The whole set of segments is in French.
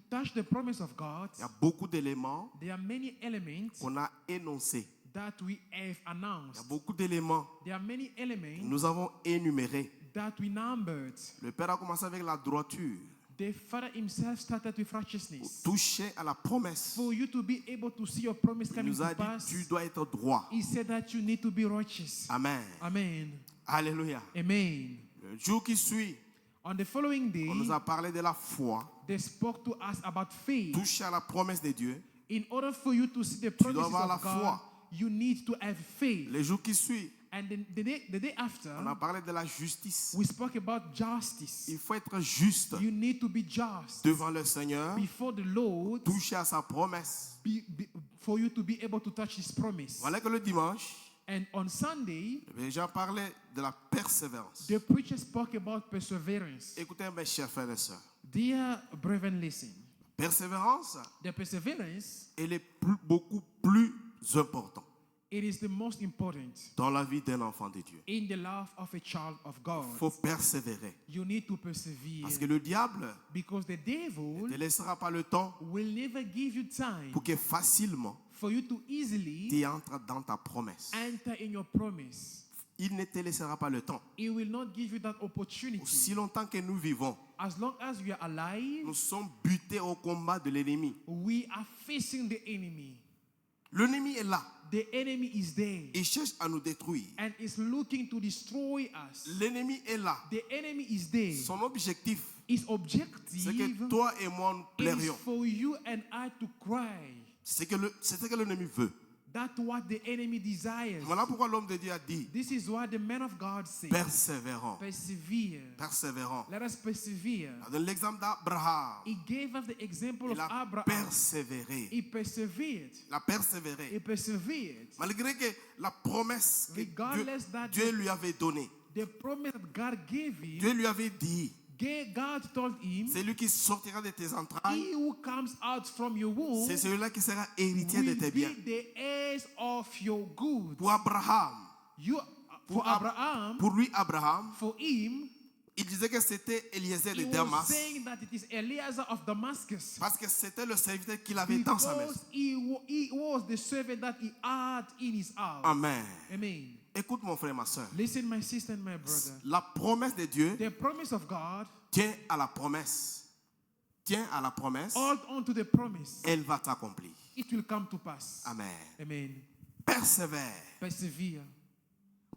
touch the promise of God, il y a beaucoup d'éléments there are many elements qu'on a énoncés. that we have Il y a announced. beaucoup d'éléments There are many que elements nous avons énumérés. that we numbered. Le Père a commencé avec la droiture, The Father himself started with righteousness. toucher à la promesse. For you to be able to see your promise Il coming nous a to dit, pass, tu dois être droit. he said that you need to be righteous. Amen. Amen. Alléluia. Amen. Le jour qui suit, On the following day, on nous a parlé de la foi. they spoke to us about faith. Toucher à la promesse de Dieu. In order for you to see the dois promises avoir la of God, foi. you need to have faith. Le jour qui suit, And then the day after, on a parlé de la justice. we spoke about justice. Il faut être juste You need to be just devant le Seigneur, before the Lord toucher à sa promesse. for you to be able to touch His promise. Voilà que le dimanche, And on Sunday, les gens parlaient de la persévérance. the preacher spoke about perseverance. Écoutez, mes chers frères et sœurs. Dear brethren, listen. Persévérance, The perseverance, elle est beaucoup plus importante it is the most important dans la vie d'un enfant de Dieu. in the life of a child of God. Il faut persévérer. You need to persevere Parce que le diable because the devil ne te laissera pas le temps will never give you time pour que facilement for you to easily tu entres dans ta promesse. enter in your promise. Il ne te laissera pas le temps. He will not give you that opportunity. Aussi longtemps que nous vivons, As long as we are alive, nous sommes butés au combat de l'ennemi. we are facing the enemy. L'ennemi est là. The enemy is there Il cherche à nous détruire. and is looking to destroy us. L'ennemi est là. The enemy is there. Son objectif, His c'est objective que toi et moi nous is plairions. for you and I to cry. C'est ce que l'ennemi veut. That's what the enemy desires. Voilà pourquoi l'homme de Dieu a dit, This is what the man of God said. persévérant. Persevere. Persévérant. Let us persevere. Dans l'exemple d'Abraham, He gave us the example il of a Abraham. persévéré. He persevered. Il a persévéré. He persevered. Malgré que la promesse que Regardless that Dieu lui avait donnée, the promise that God gave him, Dieu lui avait dit, God told him, c'est lui qui sortira de tes entrailles, he who comes out from your womb c'est celui-là qui sera héritier de will tes be biens. the heirs of your goods. Pour Abraham, For Abraham, pour lui Abraham, for him, il disait que c'était Eliezer de he was Damas, saying that it is Eliezer of Damascus. parce que c'était le serviteur qu'il avait dans sa maison. Because he was the servant that he had in his house. Amen. Amen. Écoute mon frère, ma soeur. Listen, my sister and my brother. La promesse de Dieu The promise of God, tient à la promesse. Tiens à la promesse, hold on to the promise. elle va t'accomplir. It will come to pass. Amen. Amen. Persévère. Persevere.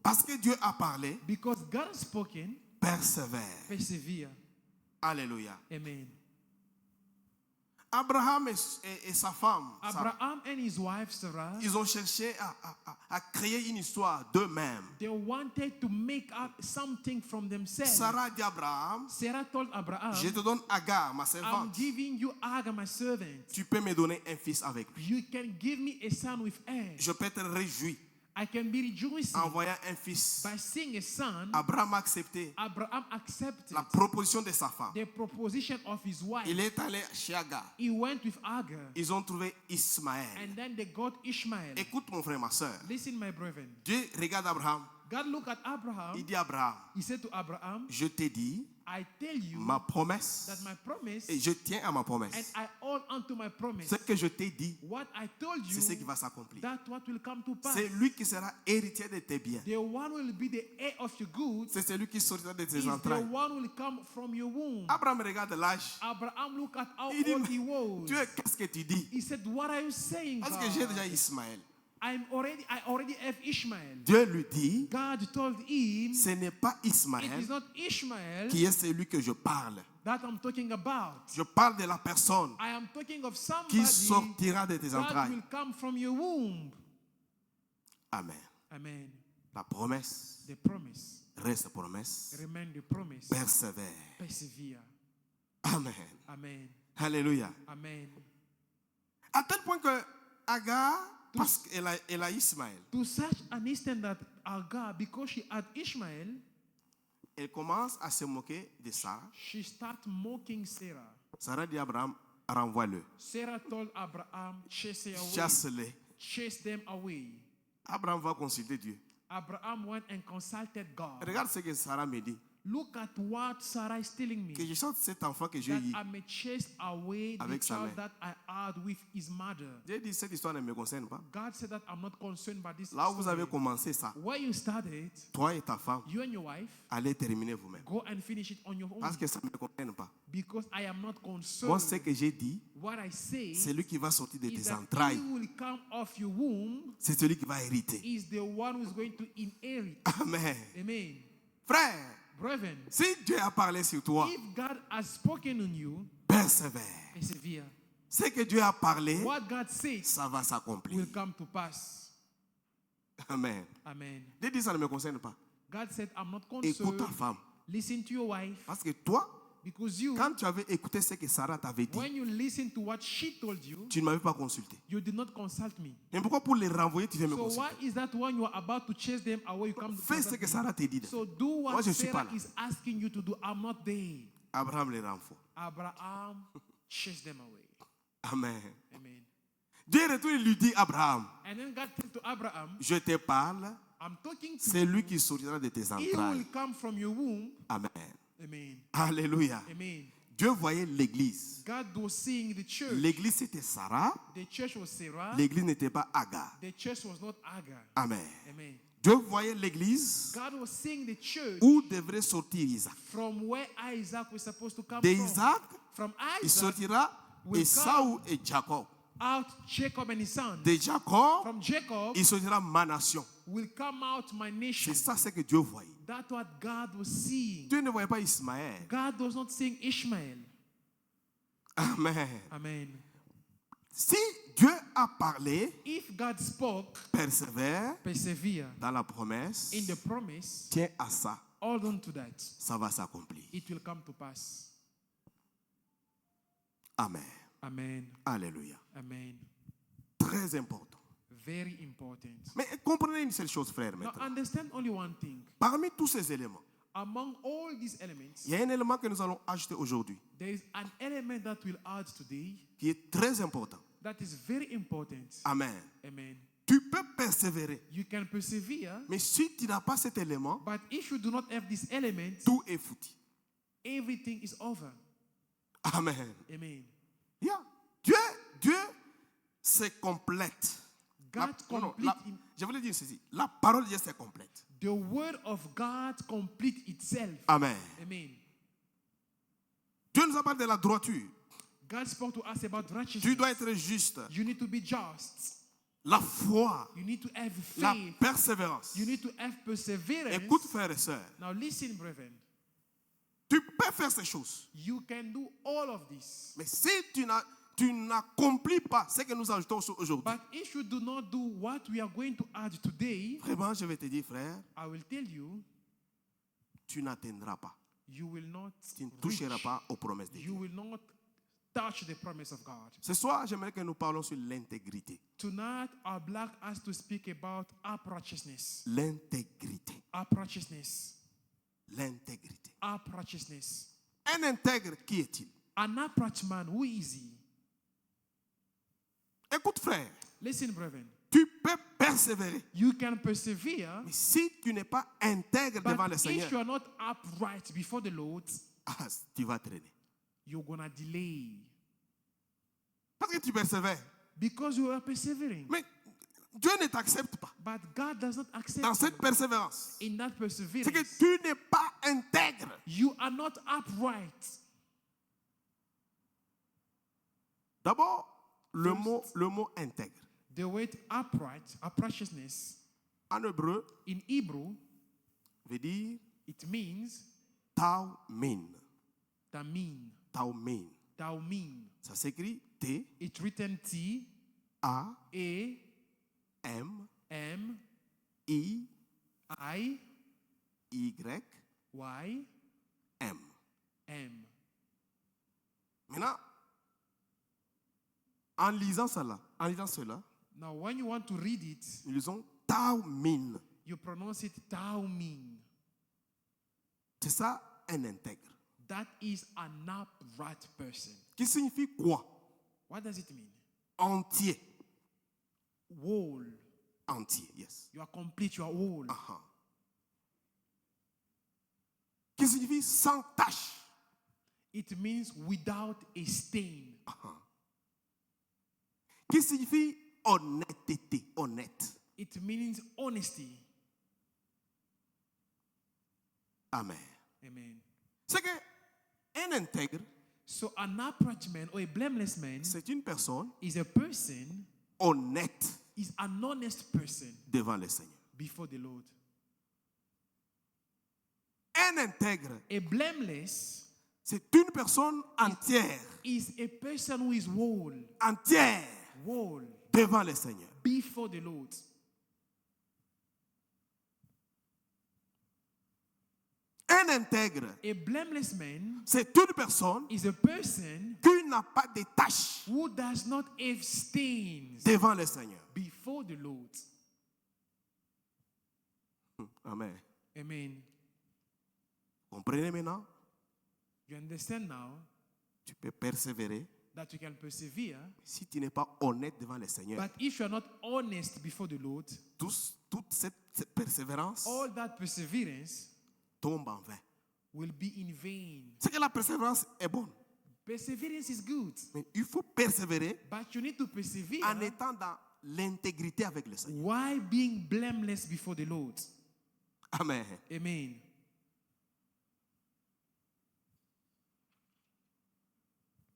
Parce que Dieu a parlé, Because God has spoken, persévère. persevere. Alléluia. Amen. Abraham et sa femme, Abraham and his wife Sarah, ils ont cherché à créer une histoire d'eux-mêmes. they wanted to make up something from themselves. Sarah dit à Abraham, Sarah told Abraham, je te donne Agar, ma I'm servante. giving you Agar, my servant. Tu peux me donner un fils avec lui. You can give me a son with her. Je peux être réjoui I can be rejoicing en voyant un fils. by seeing a son. Abraham a accepté Abraham accepted la proposition de sa femme. the proposition of his wife. Il est allé chez Agar. He went with Agar, Ils ont trouvé Ismaël. and then they got Ishmael. Écoute mon frère, ma soeur. Listen, my brethren. Dieu regarde Abraham. God looked at Abraham. Il dit à Abraham, He said to Abraham, je t'ai dit I tell you ma promesse that my promise, et je tiens à ma and promesse. I hold on to my promise. Ce que je t'ai dit, What I told c'est ce qui you, va s'accomplir. that's what will come to pass. C'est lui qui sera héritier de tes biens. The one will be the heir of your goods. C'est celui qui sortira de Is tes the entrailles. one will come from your womb. Abraham regarde l'âge. Abraham looked at how Il dit, old he was. Dieu, qu'est-ce que tu dis? He said, what are you saying, Parce que j'ai God? déjà Ismaël. I already have Ishmael. Dieu lui dit, God told him, ce n'est pas it Ismaël is not Ishmael qui est celui que je parle. that I'm talking about. Je parle de la personne I am talking of qui somebody sortira de tes that entrailles. will come from your womb. Amen. Amen. La promesse The promise. reste promesse. Remain the promise. Persévère. Persevere. Amen. Amen. Alléluia. Amen. À tel point que Agar, parce qu'elle a Ismaël, To such an extent that Agar, because she had Ishmael, elle commence à se moquer de Sarah. she started mocking Sarah. Sarah dit à Abraham, renvoie-le, Sarah told Abraham, chase her away. chasse-le. Chase them away. Abraham va consulter Dieu. Abraham went and consulted God. Regarde ce que Sarah me dit. Look at what Sarah is telling me. Que je chante cet enfant que j'ai That eu. I may chase away the Avec sa child mère. that I had with his mother. J'ai dit, cette histoire ne me concerne pas. God said that I'm not concerned by this Là où vous avez story. commencé ça, Where you started, toi et ta femme, you and your wife, allez terminer vous-même. go and finish it on your own. Parce que ça ne me concerne pas. Because I am not Moi, concerned. ce que j'ai dit, What I say c'est lui qui va sortir de is tes that entrailles. he will come off your womb, C'est celui qui va hériter. is the one who is going to inherit. Amen. Amen. Frère, Brethren, si Dieu a parlé sur toi, if God has spoken on you, persévère. persevere. Ce que Dieu a parlé, What God says ça va s'accomplir. will come to pass. Amen. Amen. J'ai dit, ça ne me concerne pas. God said, I'm not Écoute ta concerned. femme. Listen to your wife. Parce que toi, Because you, quand tu avais écouté ce que Sarah t'avait dit, when you listen to what she told you, tu ne m'avais pas consulté. you did not consult me. Mais pourquoi pour les renvoyer, tu viens me So consulter? why is that when you are about to chase them away, you come to Fais ce consult que me? Sarah te dit. So do Moi, what je ne suis pas Sarah là. is asking you to do. I'm not there. Abraham les renvoie. Abraham chased them away. Amen. Amen. Dieu retourne et lui dit, Abraham, And then God said to Abraham, je te parle, I'm talking to c'est lui qui sortira de tes you. He will entrailles. come from your womb. Amen. Amen. Alléluia. Amen. Dieu voyait l'église. God was seeing the church. L'église c'était Sarah, The church was Sarah. l'église n'était pas Agar. The church was not Agar. Amen. Amen. Dieu voyait l'église God was seeing the church où devrait sortir Isaac. from where Isaac was supposed to come De from. Isaac, From il Isaac sortira will Esau et Jacob. out Jacob and his son. De Jacob, From Jacob il sortira ma nation. will come out my nation. C'est ça ce que Dieu voyait. That's what God was seeing. Dieu ne voyait pas Ismaël. God was not seeing Ishmael. Amen. Amen. Si Dieu a parlé, If God spoke, persévère persevere dans la promesse, in the promise, tiens à ça, hold on to that. ça va s'accomplir. It will come to pass. Amen. Amen. Alléluia. Amen. Très important. Very important. Mais comprenez une seule chose, frère, Now maintenant. understand only one thing. Parmi tous ces éléments, Among all these elements, il y a un élément que nous allons ajouter aujourd'hui there is an element that will add today qui est très important. that is very important. Amen. Amen. Tu peux persévérer, You can persevere, mais si tu n'as pas cet élément, but if you do not have this element, tout est foutu. everything is over. Amen. Amen. Yeah. Dieu se complète. God Non, complete in- je voulais dire ceci. La parole de Dieu se complète. The word of God complete itself. Amen. Amen. Dieu nous a parlé de la droiture. God spoke to us about Tu righteousness. dois être juste. You need to be just. La foi, You need to have la faith. persévérance. You need to have perseverance. Écoute, frères et sœurs. Now listen, brethren. Tu peux faire ces choses. You can do all of this. Mais si tu n'accomplis pas ce que nous ajoutons aujourd'hui, But if you do not do what we are going to add today, vraiment, je vais te dire, frère, I will tell you, tu n'atteindras pas. you will not Tu ne reach. toucheras pas aux promesses de You Dieu. will not touch the promise of God. Ce soir, j'aimerais que nous parlons sur l'intégrité. Tonight, our black has to speak about our righteousness. L'intégrité. Our righteousness. L'intégrité. Our righteousness. Un intègre, qui est-il? An upright man, who is he? Écoute, frère, Listen, brethren. tu peux persévérer. You can persevere, Mais si tu n'es pas intègre devant le but Seigneur, if you are not upright before the Lord, tu vas traîner. you're gonna delay Parce que tu persévères. because you are persevering. Mais Dieu ne t'accepte pas But God does not accept dans cette you persévérance. in that C'est perseverance. que tu n'es pas intègre. You are not upright. D'abord, le mot intègre. The word upright, uprightness, En hébreu, in Hebrew, veut dire it means taomin. tamin. Taomin. Taumin. Ça s'écrit It's written T T-A-M-I-M. A M I Y Y M. M. Maintenant, en lisant cela, Now, when you want to read it, nous lisons taomin. you pronounce it Taumin. C'est ça un intègre. That is an upright person. Qui signifie quoi? What does it mean? Entier. Whole. Entier, yes. You are complete, you are whole. Aha. qui signifie sans tache. It means without a stain. Qui signifie honnêteté, honnête. It means honesty. Amen. Amen. C'est que un intègre, So an upright man or a blameless man c'est une personne is a person, honnête is an honest person devant le Seigneur. before the Lord. Un intègre, A blameless c'est une personne entière, is a person who is whole entière devant le Seigneur. before the Lord. Un intègre, A blameless man c'est une personne is a person qui n'a pas de taches who does not have stains devant le Seigneur. before the Lord. Amen. Amen. Comprenez maintenant? You understand now Tu peux persévérer that you can persevere, si tu n'es pas honnête devant le Seigneur. but if you are not honest before the Lord, Toute cette persévérance all that perseverance tombe en vain. will be in vain. C'est que la persévérance est bonne, Perseverance is good, mais il faut persévérer but you need to persevere en étant dans l'intégrité avec le Seigneur. while being blameless before the Lord. Amen. Amen.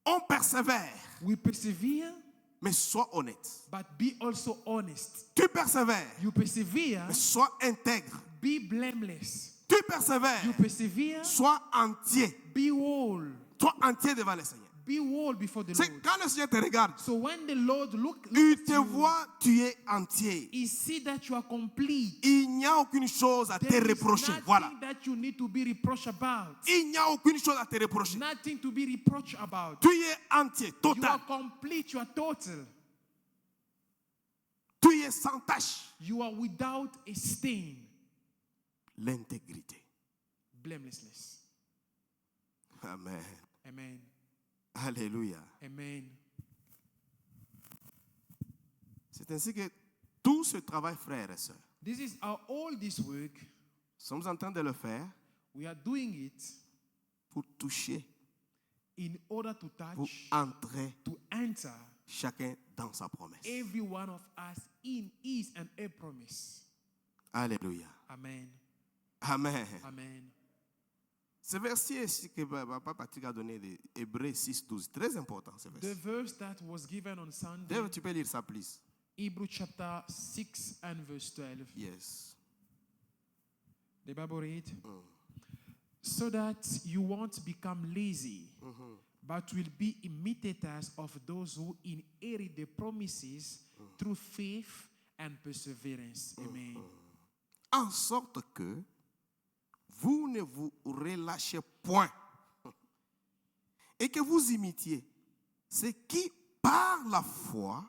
On persévère, We persevere, mais sois honnête. but be also honest. Tu persévères, You persevere, mais sois intègre. be blameless. Tu persévères, You persevere, sois entier. be whole. Sois entier devant le Seigneur. Be whole before the C'est Lord. quand le Seigneur te regarde, So when the Lord look il at te you, voit, tu es entier. he see that you are complete. Il n'y a aucune chose à te There is reprocher. nothing Voilà. that you need to be reproached about. Il n'y a aucune chose à te reprocher. Nothing to be reproached about. Tu es entier, You total. are complete. You are total. Tu es sans tache. You are without a stain. L'intégrité. Blamelessness. Amen. Amen. Alléluia. Amen. C'est ainsi que tout ce travail, frères et sœurs, This is how all this work, nous sommes en train de le faire we are doing it pour toucher, in order to pour touch, entrer to enter chacun dans sa promesse. every one of us in his and a promise. Alléluia. Amen. Amen. Amen. Ce verset ici que Papa Patrick a donné, de Hébreux 6, 12, très important ce The verset. verse that was given on Sunday, Dave, tu peux lire ça, please. Hebrew chapter 6 and verse 12. Yes. The Bible reads, so that you won't become lazy, but will be imitators of those who inherit the promises through faith and perseverance. Amen. En sorte que vous ne vous relâchez point et que vous imitiez ce qui, par la foi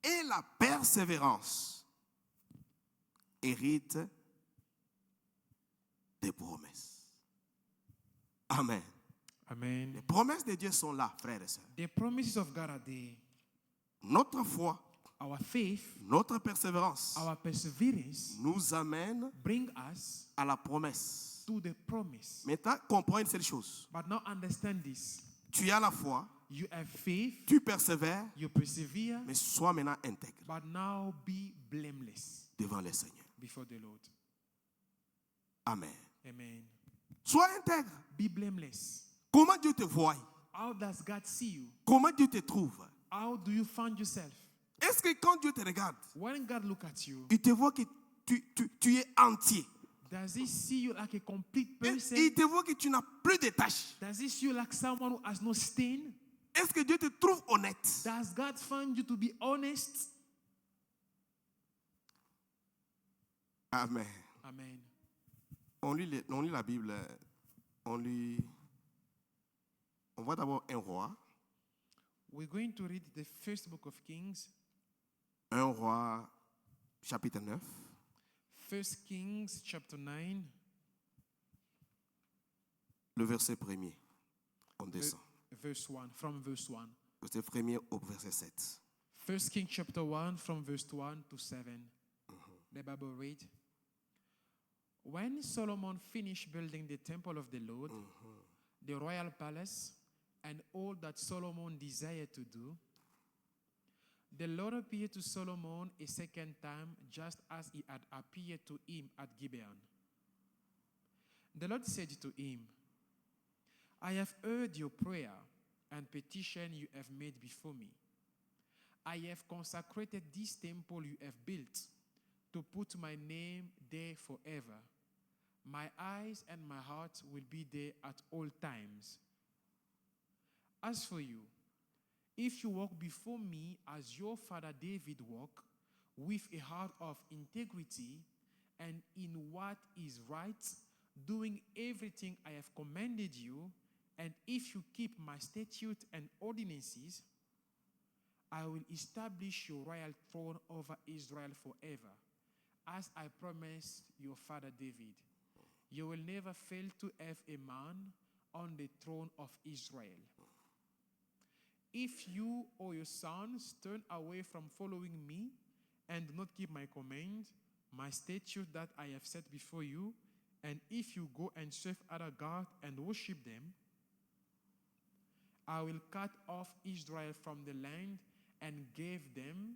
et la persévérance, hérite des promesses. Amen. Amen. Les promesses de Dieu sont là, frères et sœurs. The promises of God are there. Notre foi, Our faith, notre persévérance our perseverance nous amène bring us à la promesse. to the promise. Maintenant, comprends une seule chose. But now understand this. Tu as la foi, You have faith, tu persévères, you persevere, mais sois maintenant intègre but now be blameless devant le Seigneur. before the Lord. Amen. Amen. Sois intègre. Be blameless. Comment Dieu te voit? How does God see you? Comment Dieu te trouve? How do you find yourself? Est-ce que quand Dieu te regarde, When God look at you, il te voit que tu es entier? does he see you like a complete Et person? il te voit que tu n'as plus de tâches? Does he see you like someone who has no stain? Est-ce que Dieu te trouve honnête? Does God find you to be honest? Amen. Amen. On lit la Bible, on voit d'abord un roi. We're going to read the first book of Kings, Un roi, chapitre 9, 1 Kings chapter 9, le verset 1er. On descend. verse 1, from verse 1. Verset 1er au verset 7. 1 Kings chapter 1, from verse 1 to 7. The Bible reads, When Solomon finished building the temple of the Lord, the royal palace, and all that Solomon desired to do, the Lord appeared to Solomon a second time, just as he had appeared to him at Gibeon. The Lord said to him, I have heard your prayer and petition you have made before me. I have consecrated this temple you have built to put my name there forever. My eyes and my heart will be there at all times. As for you, if you walk before me as your father David walked, with a heart of integrity and in what is right, doing everything I have commanded you, and if you keep my statutes and ordinances, I will establish your royal throne over Israel forever, as I promised your father David. You will never fail to have a man on the throne of Israel. If you or your sons turn away from following me and do not keep my command, my statute that I have set before you, and if you go and serve other gods and worship them, I will cut off Israel from the land and give them,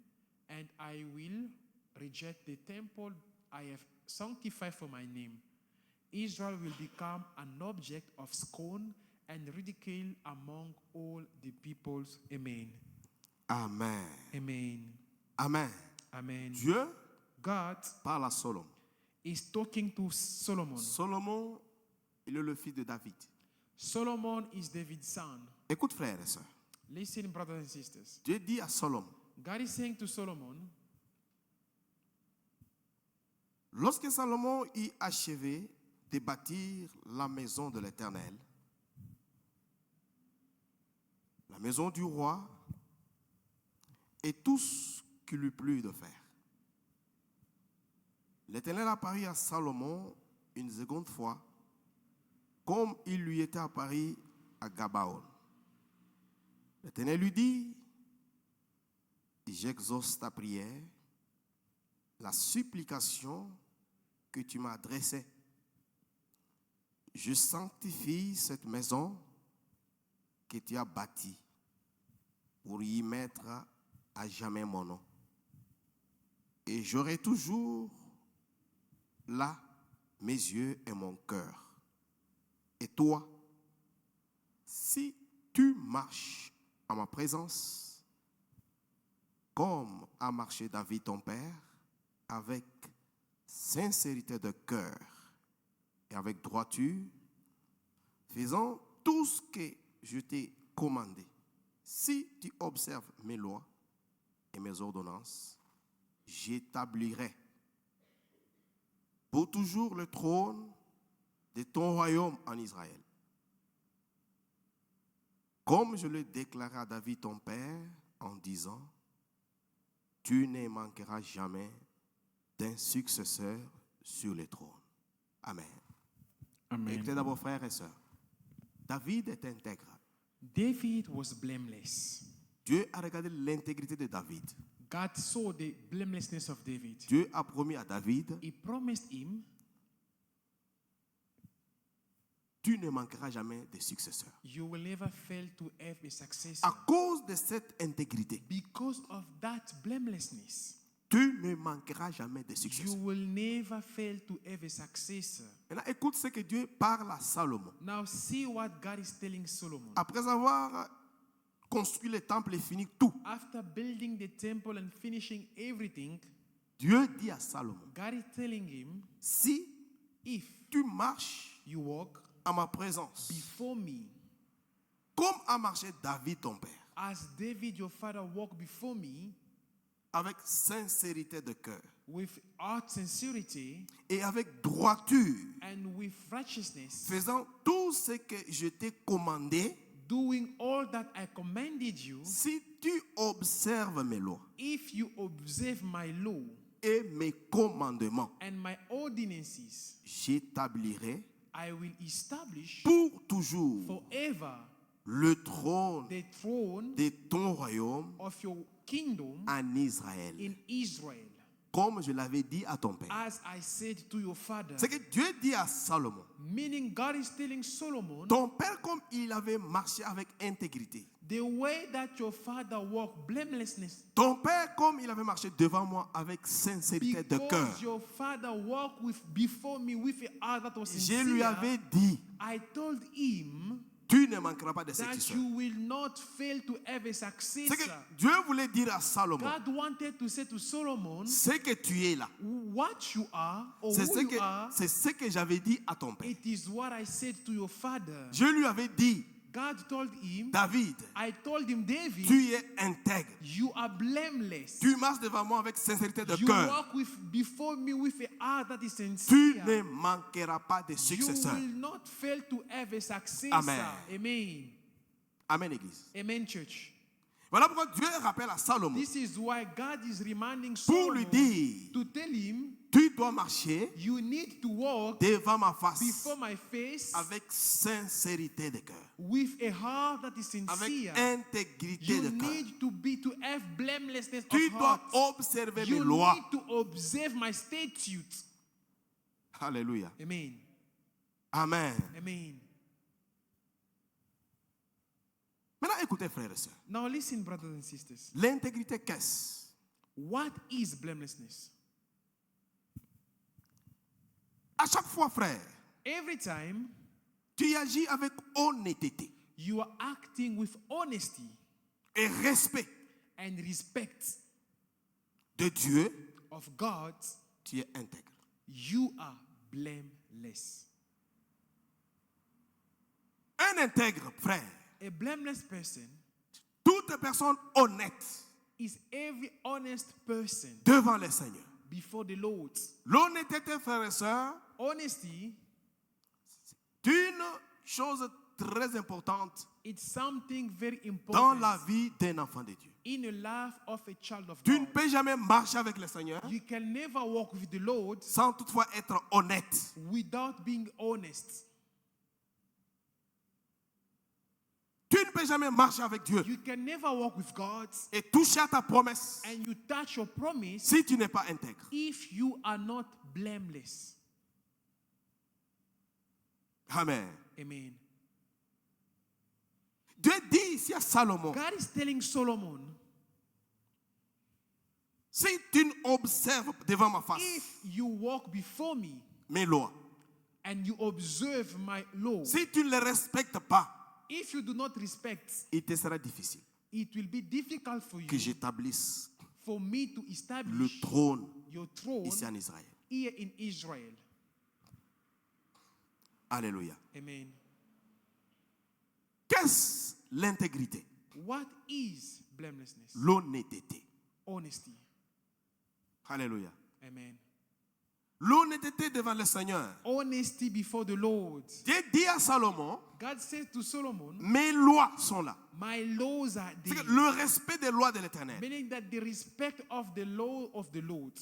and I will reject the temple I have sanctified for my name. Israel will become an object of scorn and ridicule among all the peoples. Amen. Amen. Amen. Amen. Amen. Dieu God parle à Solomon. is talking to Solomon. Solomon, il est le fils de David. Solomon is David's son. Écoute, frères et sœurs. Listen, brothers and sisters. Dieu dit à Solomon, God is saying to Solomon, lorsque Salomon eut achevé de bâtir la maison de l'Éternel, la maison du roi, et tout ce qu'il lui plut de faire, l'Éternel apparut à Salomon une seconde fois, comme il lui était apparu à Gabaon. L'Éternel lui dit, j'exauce ta prière, la supplication que tu m'as adressée. Je sanctifie cette maison que tu as bâtie pour y mettre à jamais mon nom. Et j'aurai toujours là mes yeux et mon cœur. Et toi, si tu marches à ma présence, comme a marché David ton père, avec sincérité de cœur et avec droiture, faisant tout ce que je t'ai commandé, si tu observes mes lois et mes ordonnances, j'établirai pour toujours le trône de ton royaume en Israël. Comme je le déclarais à David ton père en disant, tu ne manqueras jamais d'un successeur sur le trône. Amen. Amen. Écoutez d'abord, frères et sœurs, David est intègre. David was blameless. Dieu a regardé l'intégrité de David. God saw the blamelessness of David. Dieu a promis à David, He promised him, tu ne manqueras jamais de successeur. you will never fail to have a successor. À cause de cette intégrité, Because of that blamelessness, tu ne manqueras jamais de you successeur. will never fail to have a successor. Maintenant, écoute ce que Dieu parle à Salomon. Now see what God is telling Solomon. Après avoir construit le temple et fini tout, After building the temple and finishing everything, Dieu dit à Salomon, God is telling him, si if tu marches you walk à ma présence, before me, comme a marché David ton père, as David your father walked before me, avec sincérité de cœur with heart sincerity et avec droiture, and with righteousness, faisant tout ce que je t'ai commandé, doing all that I commanded you, si tu observes mes lois if you observe my law et mes commandements, and my ordinances, j'établirai I will establish pour toujours forever le trône the throne de ton royaume of your kingdom en Israël. in Israel. comme je l'avais dit à ton père. as I said to your father. C'est que Dieu dit à Salomon, Meaning God is telling Solomon, ton père, comme il avait marché avec intégrité, the way that your father walked blamelessness, ton père, comme il avait marché devant moi avec sincérité de cœur, because your father walked before me with a heart that was je lui sincere, avais dit, I told him tu ne manqueras pas de that successeur. you will not fail to have a C'est que successor. Dieu voulait dire à Salomon, God wanted to say to Solomon, ce que tu es là, what you are or c'est who you are, ce que j'avais dit à ton père. it is what I said to your father. Je lui avais dit, God told him, David, I told him, David, tu es intègre. you are blameless. Tu marches devant moi avec sincérité de You cœur. walk before me with a heart that is Tu sincere. ne manqueras pas de You successeur. will not fail to have a successor. Amen. Amen. Amen, Église. Amen, church. Voilà pourquoi Dieu rappelle à Salomon This is why God is reminding pour lui Solomon dire, to tell him, tu dois marcher you need to walk devant ma face before my face avec sincérité de cœur, with a heart that is avec sincere. intégrité You de cœur. need to have blamelessness Tu of dois heart. observer mes You lois. need to observe my statutes. Alléluia. Amen. Amen. Amen. Maintenant, écoutez, frères et sœurs. Now listen, brothers and sisters. L'intégrité, qu'est-ce? What is blamelessness? À chaque fois, frère, Every time tu agis avec honnêteté you are acting with honesty et respect and respect de Dieu, of God, tu es intègre. you are blameless. Un intègre, frère, A blameless person toute personne honnête is every honest person devant le Seigneur. before the Lord. L'honnêteté, frères et sœurs, Honesty, est une chose très importante it's something very dans important la vie d'un enfant de Dieu. in the life of a child of Tu ne God. peux jamais marcher avec le Seigneur You can never walk with the Lord sans toutefois être honnête. without being honest. Tu ne peux jamais marcher avec Dieu You can never walk with God et toucher à ta promesse and you touch your promise si tu n'es pas intègre. if you are not blameless. Amen. Amen. Dieu dit ici à Salomon, God is telling Solomon, si tu observes devant ma face if you walk before me mes lois, and you observe my law, si tu ne les respectes pas, if you do not respect, il te sera difficile it will be difficult for que you, j'établisse for me to le establish trône your throne ici en Israël. here in Israel. Alléluia. Amen. Qu'est-ce l'intégrité? What is blamelessness? L'honnêteté. Honesty. Alléluia. Amen. L'honnêteté devant le Seigneur. Honesty before the Lord. Dieu dit à Salomon, God said to Solomon, mes lois sont là. my laws are C'est there. que le respect des lois de l'Éternel. Meaning that the respect of the law of the Lord.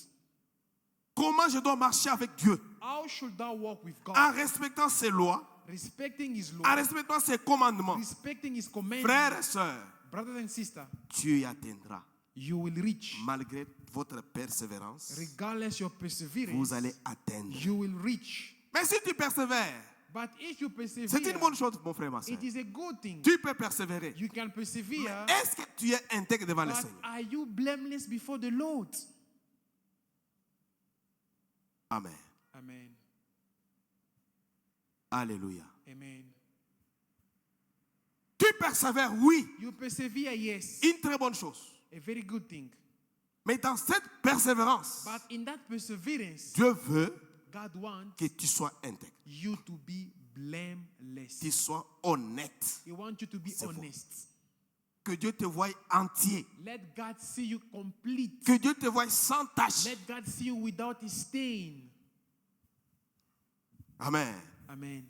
Comment je dois marcher avec Dieu? How should thou walk with God? En respectant ses lois, Respecting His en law. respectant ses commandements. Respecting His commandments. Frères et sœurs, Brothers and sisters, tu y atteindras. you will reach. Malgré votre persévérance, Regardless your perseverance, vous allez atteindre. you will reach. Mais si tu persévères, But if you persevere, c'est une bonne chose, mon frère, ma soeur. it is a good thing. Tu peux persévérer. You can persevere, Est-ce que tu es intègre devant le but Seigneur? are you blameless before the Lord? Amen. Amen. Alléluia. Amen. Tu persévères, oui, You persevere, yes, une très bonne chose. a very good thing. Mais dans cette persévérance, But in that perseverance, Dieu veut God wants que tu sois intègre, you to be blameless. que tu sois honnête, He wants you to be C'est honest. que Dieu te voie entier, Let God see you complete. que Dieu te voie sans tache. Let God see you without a stain. Amen. Amen.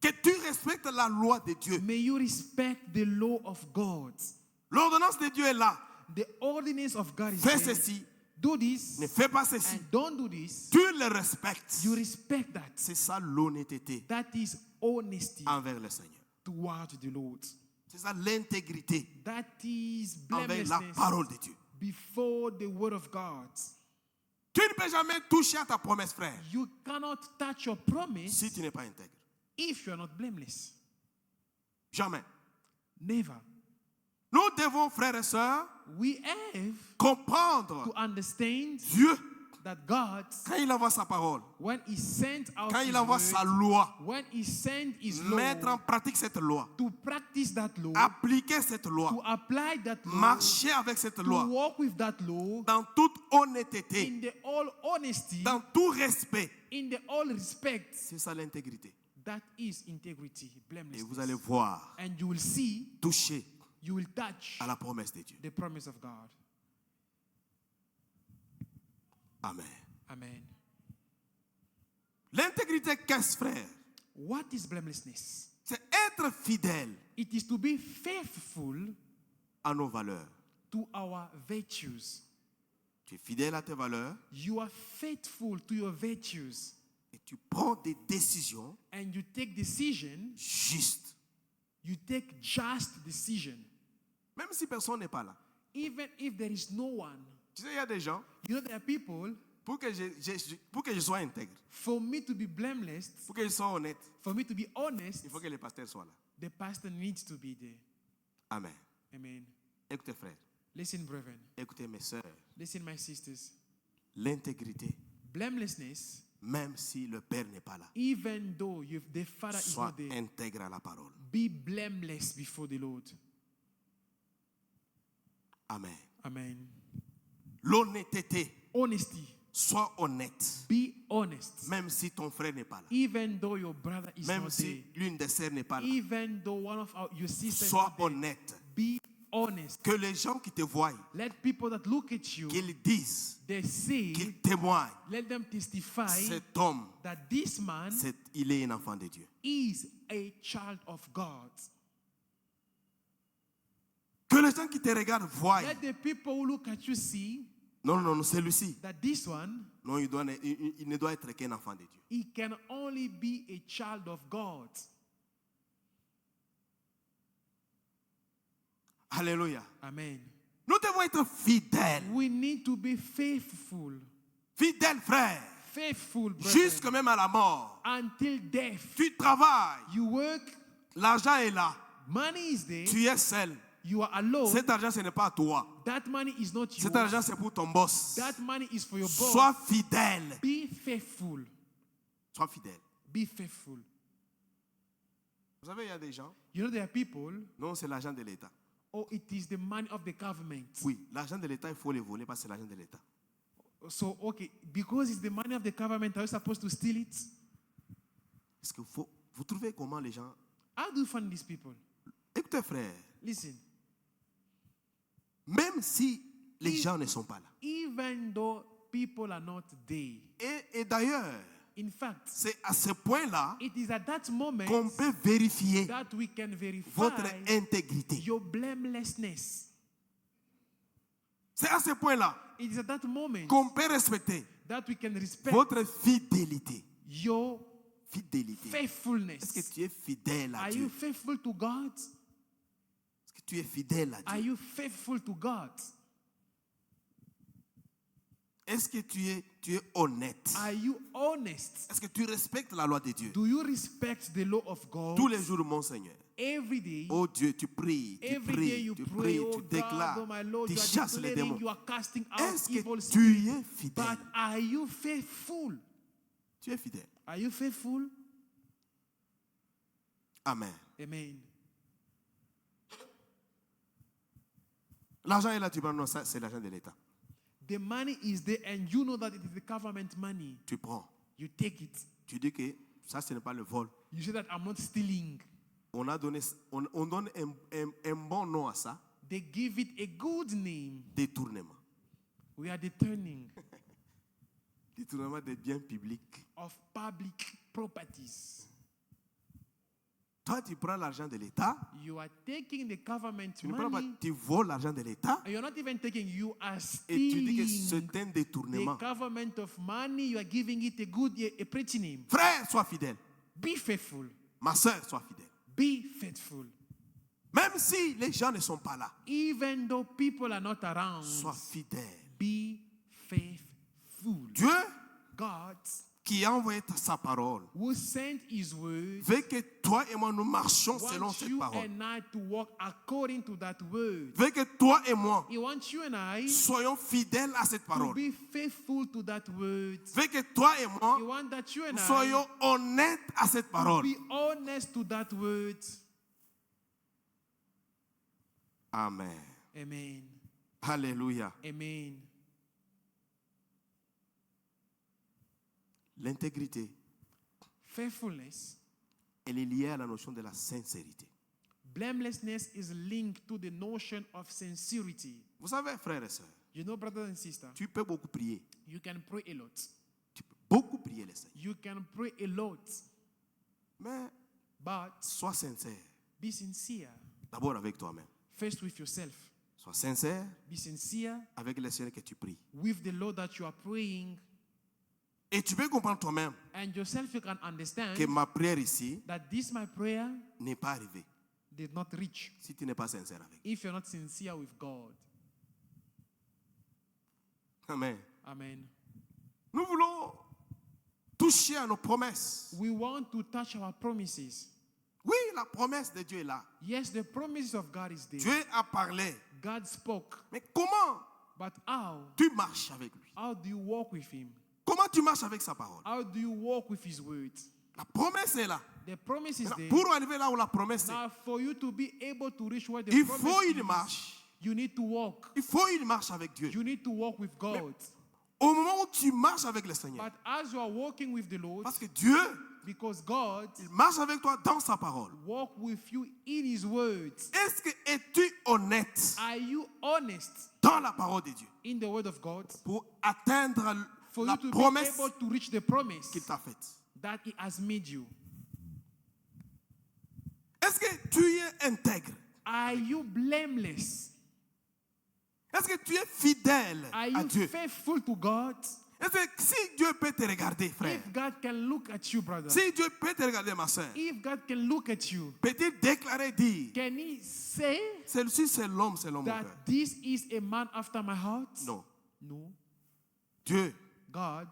Que tu respectes la loi de Dieu. May you respect the law of God. L'ordonnance de Dieu est là. The ordinance of God is Fais there. ceci, Do this ne fais pas ceci. and don't do this. Tu le respectes. You respect that. C'est ça l'honnêteté That is honesty envers le Seigneur. towards the Lord. C'est ça l'intégrité That is envers la blamelessness parole de Dieu. before the word of God. peux jamais toucher à ta promesse, frère, You cannot touch your promise si tu n'es pas intègre. if you are not blameless. Jamais. Never. Nous devons, frères et sœurs, We have comprendre to understand Dieu that God, quand il envoie sa parole, when He sent out quand His il envoie word, sa loi, when He sent His law, mettre en pratique cette loi, to practice that law, appliquer cette loi, to apply that law, marcher avec cette to loi, walk with that law, dans toute honnêteté, in the all honesty, dans tout respect. in the all respect. C'est ça l'intégrité. That is integrity, Et blamelessness. vous allez voir, And you will see, toucher you will touch à la promesse de Dieu. the promise of God. Amen. Amen. L'intégrité, qu'est-ce, frère? What is blamelessness? C'est être fidèle It is to be faithful à nos valeurs. to our virtues. Tu es fidèle à tes valeurs You are faithful to your virtues et tu prends des décisions and you take decision, justes. you take just decision. Même si personne n'est pas là. Even if there is no one. Tu sais, il y a des gens, You know, there are people, pour que je sois intègre, for me to be blameless, pour que je sois honnête, for me to be honest, il faut que le pasteur soit là. the pastor needs to be there. Amen. Amen. Écoutez, frères, Listen, brethren. écoutez, mes sœurs, Listen, my sisters. l'intégrité, Blamelessness, même si le Père n'est pas là, even though the Father is sois not there, intègre à la parole. be blameless before the Lord. Amen. Amen. L'honnêteté, Honesty. sois honnête, Be honest. même si ton frère n'est pas là, Even though your brother is même not si there. l'une des sœurs n'est pas là, Even though one of your sisters is sois not there. honnête. Be honest. Que les gens qui te voient, Let people that look at you, qu'ils disent, they say, qu'ils témoignent, let them testify cet homme, that this man il est un enfant de Dieu. is a child of God. Que les gens qui te regardent voient, Let the people who look at you see non, non, non, celui-ci, that this one, non, il ne doit être qu'un enfant de Dieu. he can only be a child of God. Alléluia. Amen. Nous devons être fidèles. We need to be faithful. Fidèles, frères. Faithful, Jusque brethren. même à la mort. Until death. Tu travailles. You work, L'argent est là. money is there, Tu es seul. you are alone. Cet argent, ce n'est pas à toi. That money is not Cet yours. argent, c'est pour ton boss. That money is for your boss. Sois fidèle. Be faithful. Sois fidèle. Be faithful. Vous savez, il y a des gens. You know, there are people, Non, c'est l'argent de l'État. oh, it is the money of the government. Oui, l'argent de l'État, il faut le voler parce que c'est l'argent de l'État. So, okay, because it's the money of the government, are you supposed to steal it? Est-ce que vous trouvez comment les gens... How do you find these people? Écoutez, frère, Listen, même si les gens ne sont pas là. even though people are not there, Et d'ailleurs, in fact, c'est à ce point-là it is at that moment qu'on peut vérifier that we can verify votre intégrité. your blamelessness. C'est à ce point-là It is at that moment qu'on peut respecter that we can respect votre fidélité. your Fidélité. faithfulness. Est-ce que tu es fidèle à Are Dieu? you faithful to God? Est-ce que tu es fidèle à Are Dieu? you faithful to God? Est-ce que tu es honnête? Are you honest? Est-ce que tu respectes la loi de Dieu? Do you respect the law of God? Tous les jours, mon Seigneur. Every day, Oh Dieu, tu pries, tu every day pries, you tu pray, pries, oh tu déclares, God, oh my Lord, tu you are chasses les declaring, démons. you are casting out Est-ce evil que spirits. tu es fidèle? But are you faithful? Tu es fidèle. Are you faithful? Amen. Amen. L'argent est là, tu prends, non, ça c'est l'argent de l'État. The money is there and you know that it is the government money. Tu prends. You take it. Tu dis que ça, ce n'est pas le vol. You say that I'm not stealing. On donne un bon nom à ça, They give it a good name. détournement. We are determining Détournement des biens publics. of public properties. Toi, tu prends l'argent de l'État, You are taking the government tu ne prends pas, money. tu voles l'argent de l'État And you're not even taking, you are et tu dis que stealing c'est un the détournement. government of money. You are giving it a pretty name. Frère, sois fidèle. Be faithful. Ma soeur, sois fidèle. Be faithful. Même si les gens ne sont pas là, Even though people are not around, sois fidèle. be faithful. faithful. Dieu God, qui a envoyé sa parole, who sent his word, veut que toi et moi nous marchions selon wants cette you parole. and I to walk according to that word. Veut que toi et moi He wants you and I soyons fidèles à cette to parole. be faithful to that word. Veut que toi et moi He wants that you and I soyons honnêtes à cette to parole. be honest to that word. Amen. Amen. Alléluia. Amen. L'intégrité, Faithfulness, elle est liée à la notion de la sincérité. blamelessness is linked to the notion of sincerity. Vous savez, frères et sœurs, You know, brothers and sisters, tu peux beaucoup prier. you can pray a lot. Tu peux beaucoup prier le Seigneur. You can pray a lot, Mais but sois sincère. be sincere. D'abord avec toi-même. First with yourself. Sois sincère Be sincere avec le Seigneur que tu pries. with the Lord that you are praying, Et tu peux comprendre toi-même and yourself you can understand que ma prière ici that this my prayer n'est pas arrivée did not reach si tu n'es pas sincère avec. if you're not sincere with God. Amen. Amen. Nous voulons toucher à nos promesses. We want to touch our promises. Oui, la promesse de Dieu est là. Yes, the promises of God is there. Dieu a parlé. God spoke, Mais comment but how? tu marches avec lui? How do you walk with Him? Comment tu marches avec sa parole? How do you walk with His words? La promesse est là. The promise is Maintenant, there. pour arriver là où la promesse est, Now, for you to be able to reach where the il promise faut is, une marche. you need to walk. Il faut une marche avec Dieu. You need to walk with God. Au moment où tu marches avec le Seigneur, But as you are walking with the Lord, parce que Dieu, because God il marche avec toi dans sa parole. walk with you in His words, Est-ce que es-tu honnête are you honest dans la parole de Dieu in the word of God pour atteindre for la you to be promesse able to reach the promise qu'il t'a faite? that He has made you? Est-ce que tu es intègre? Are you blameless? Est-ce que tu es fidèle Are à you Dieu? faithful to God? Est-ce que si Dieu peut te regarder, frère, If God can look at you, brother, si Dieu peut te regarder, ma soeur, if God can look at you, peut-il déclarer, dire, can He say celui-ci c'est l'homme selon mon that cœur? this is a man after my heart? Non. No. Dieu, God,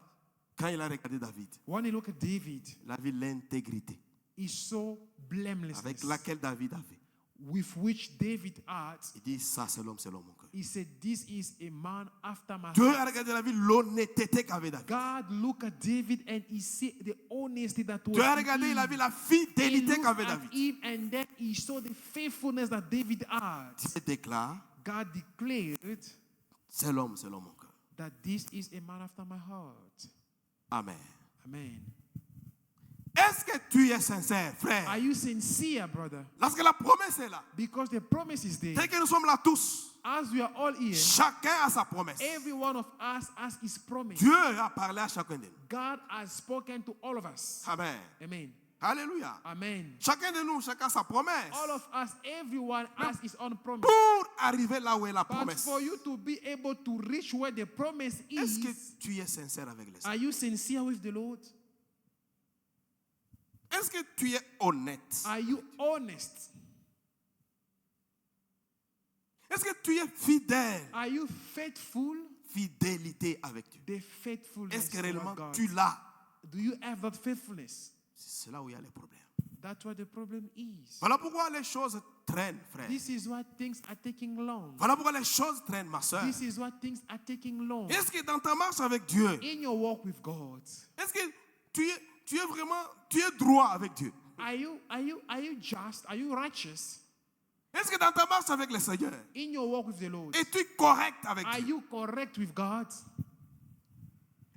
quand il a regardé David, when you look at David, il a vu l'intégrité he saw blamelessness avec laquelle David avait. with which David had. Il dit, ça c'est l'homme selon mon cœur. He said, this is a man after my Dieu heart. a regardé David, l'honnêteté qu'avait David. God looked at David and he see the honesty that was Dieu a in regardé, him. il a vu la He fidélité looked qu'avait at David. him and then he saw the faithfulness that David had. Dieu déclare, God declared c'est l'homme selon mon cœur. that this is a man after my heart. Amen. Amen. Est-ce que tu es sincère, frère? Are you sincere, brother? Lorsque la promesse est là, Because the promise is there. dès que nous sommes là tous, As we are all here, chacun a sa promesse. every one of us has his promise. Dieu a parlé à chacun de nous. God has spoken to all of us. Amen. Amen. Alléluia. Amen. Chacun de nous, chacun a sa promesse. All of us, everyone has his own promise. Pour arriver là où est la But promesse, for you to be able to reach where the promise est-ce que is, tu es sincère avec le Seigneur? are you sincere with the Lord? Est-ce que tu es honnête? Are you honest? Est-ce que tu es fidèle? Are you faithful? Fidélité avec Dieu. The faithfulness Est-ce que toward réellement God. tu l'as? Do you have that faithfulness? C'est là où il y a les problèmes. That's what the problem is. Voilà pourquoi les choses traînent, frère. This is why things are taking long. Voilà pourquoi les choses traînent, ma soeur. This is why things are taking long. Est-ce que dans ta marche avec Dieu, In your walk with God, est-ce que tu es vraiment, tu es droit avec Dieu? are you just? Are you righteous? Est-ce que dans ta marche avec le Seigneur, In your walk with the Lord, es-tu correct avec are Dieu? you correct with God?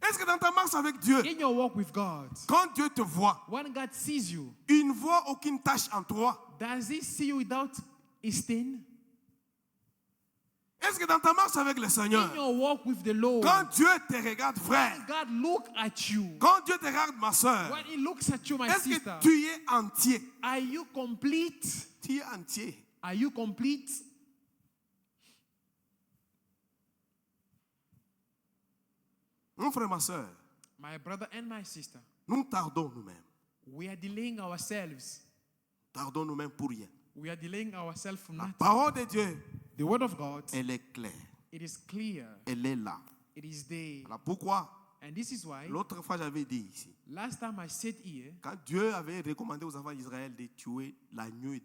Est-ce que dans ta marche avec Dieu, In your walk with God, quand Dieu te voit, when God sees you, il ne voit aucune tache en toi? does He see you without a stain? Est-ce que dans ta marche avec le Seigneur, In your walk with the Lord, quand Dieu te regarde, frère, when God look at you, quand Dieu te regarde, ma soeur, when He looks at you, my est-ce sister, que tu es entier? are you complete? Tu es entier. Are you complete? Mon frère, ma soeur, My brother and my sister, nous tardons nous-mêmes. we are delaying ourselves. Tardons nous-mêmes pour rien. We are delaying ourselves from La nothing. parole de Dieu, The word of God, elle est claire. it is clear. Elle est là. It is there. Voilà pourquoi And this is why, l'autre fois j'avais dit ici, last time I said here, quand Dieu avait recommandé aux enfants d'Israël de tuer l'agneau et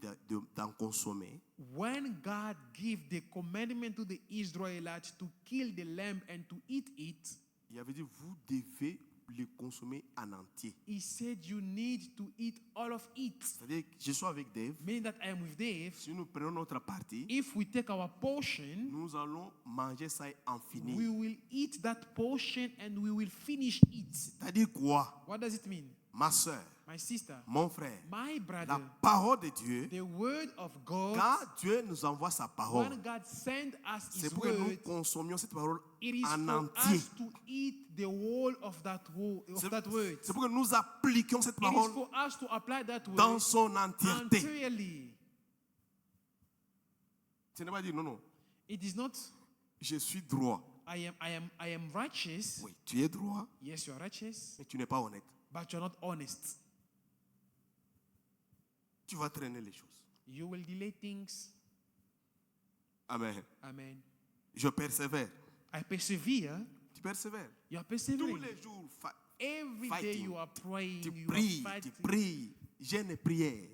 d'en consommer, when God gave the commandment to the Israelites to kill the lamb and to eat it, il avait dit, vous devez le consommer en entier. he said you need to eat all of it. C'est-à-dire que je suis avec Dave. Meaning that I am with Dave. Si nous prenons notre partie, If we take our portion, nous allons manger ça et en finir. we will eat that portion and we will finish it. C'est-à-dire quoi? What does it mean? Ma soeur, My sister, mon frère, my la brother, parole de Dieu, the word of God, quand Dieu nous envoie sa parole, when God sent us c'est his pour que nous word, consommions cette parole it is en for entier. us to eat the whole of that word. C'est pour que nous appliquions cette It is parole for us to apply that dans word son entièreté. entirely. Ce n'est pas dire non, non, It is not je suis droit. I am righteous. Oui, tu es droit, Yes, you are righteous, mais tu n'es pas honnête. but you're not honest. Tu vas traîner les choses. You will delay things. Amen. Amen. Je persévère. I persevere. Tu persévères. You are Tous persevering. les jours, Every day fighting. you are praying. tu You pries, are tu fighting. pries. Jeûne et prière.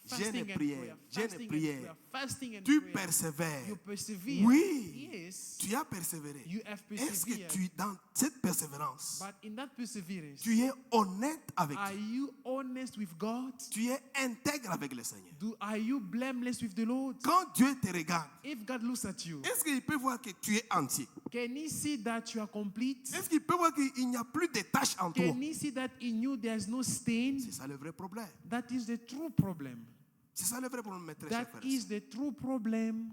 Jeûne Fasting et and prière. prayer. Jeûne et Fasting and prière. prayer. Fasting and Tu prayer. persévères. You persevere. Oui. Yes. Tu as persévéré. You have Est-ce que persevered. dans cette persévérance, But in that perseverance, tu es honnête avec are Dieu? you honest with God? Tu es intègre avec le Seigneur? Are you blameless with the Lord? Quand Dieu te regarde, If God looks at you, est-ce qu'il peut voir que tu es entier? can he see that you are complete? Est-ce qu'il peut voir qu'il n'y a plus de taches en toi? Can he see that in you there's no stain? C'est ça le vrai problème. That is the true problem. C'est ça le vrai problème, mes très chers That frères et is sœurs. the true problem.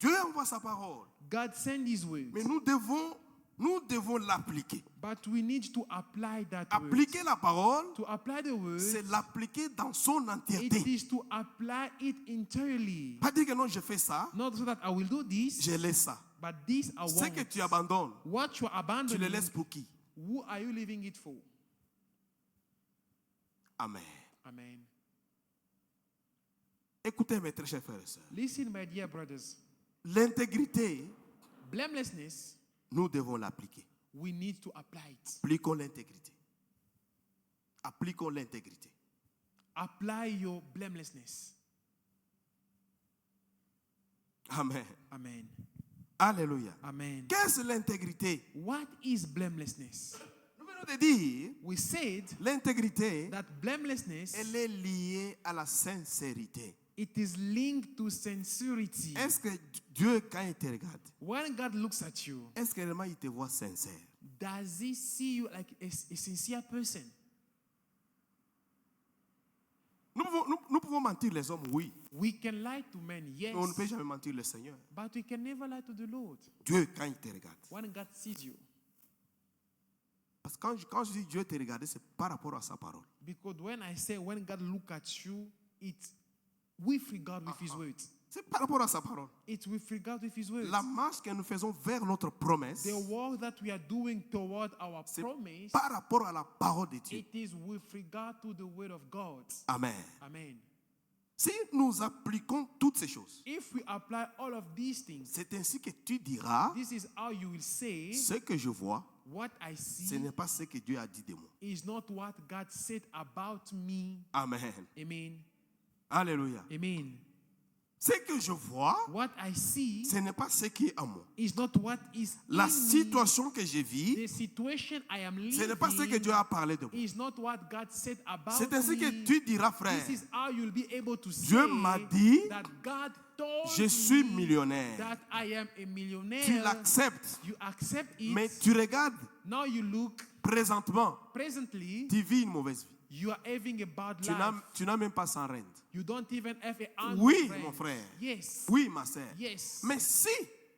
Dieu envoie sa parole, God sent his word, mais nous devons l'appliquer. but we need to apply that word. Appliquer la parole, To apply the word, c'est l'appliquer dans son it entièreté. is to apply it entirely. Pas dire que non, je fais ça, Not so that I will do this, je laisse ça. but this I Ce que want. tu abandonnes, What you are tu le abandoning, laisses pour qui? who are you leaving it for? Amen. Amen. Écoutez, mes très chers frères et sœurs. Listen, my dear brothers. L'intégrité, Blamelessness, nous devons l'appliquer. we need to apply it. Appliquons l'intégrité. Appliquons l'intégrité. Apply your blamelessness. Amen. Amen. Alléluia. Amen. Qu'est-ce l'intégrité? What is blamelessness? Nous venons de dire, We said l'intégrité, that blamelessness, elle est liée à la sincérité. it is linked to sincerity. Est-ce que Dieu, quand il te regarde, When God looks at you, est-ce que réellement il te voit sincère? does he see you like a sincere person? Nous pouvons mentir les hommes, oui. We can lie to men, yes, Mais on ne peut jamais mentir le Seigneur. but we can never lie to the Lord. Dieu, quand il te regarde. When God sees you, Parce que quand je dis Dieu te regarde, c'est par rapport à sa parole. because when I say when God look at you, it's with regard with His words. C'est par rapport à sa parole. It's with regard with His words. La marche que nous faisons vers notre promesse, The work that we are doing toward our c'est promise, par rapport à la parole de Dieu. it is with regard to the word of God. Amen. Amen. Si nous appliquons toutes ces choses, If we apply all of these things, c'est ainsi que tu diras, this is how you will say, ce que je vois, what I ce see n'est pas ce que Dieu a dit de moi. is not what God said about me. Amen. Amen. Alléluia. Amen. Ce que je vois, What I see ce n'est pas ce qui est à moi. is not what is La in me. situation que je vis, The situation I am ce n'est pas ce que living Dieu a parlé de moi. is not what God said about C'est ainsi que me. tu diras, frère, This is how you'll be able to Dieu say m'a dit, that God told je suis me millionnaire. that I am a millionaire. Tu l'acceptes, You accept it. mais tu regardes Now you look, présentement, presently, tu vis une mauvaise vie. you are having a bad Tu life. n'as même pas 100 rentes. You don't even have a hand Oui, friend. mon frère. Yes. Oui, ma sœur. Yes. Mais si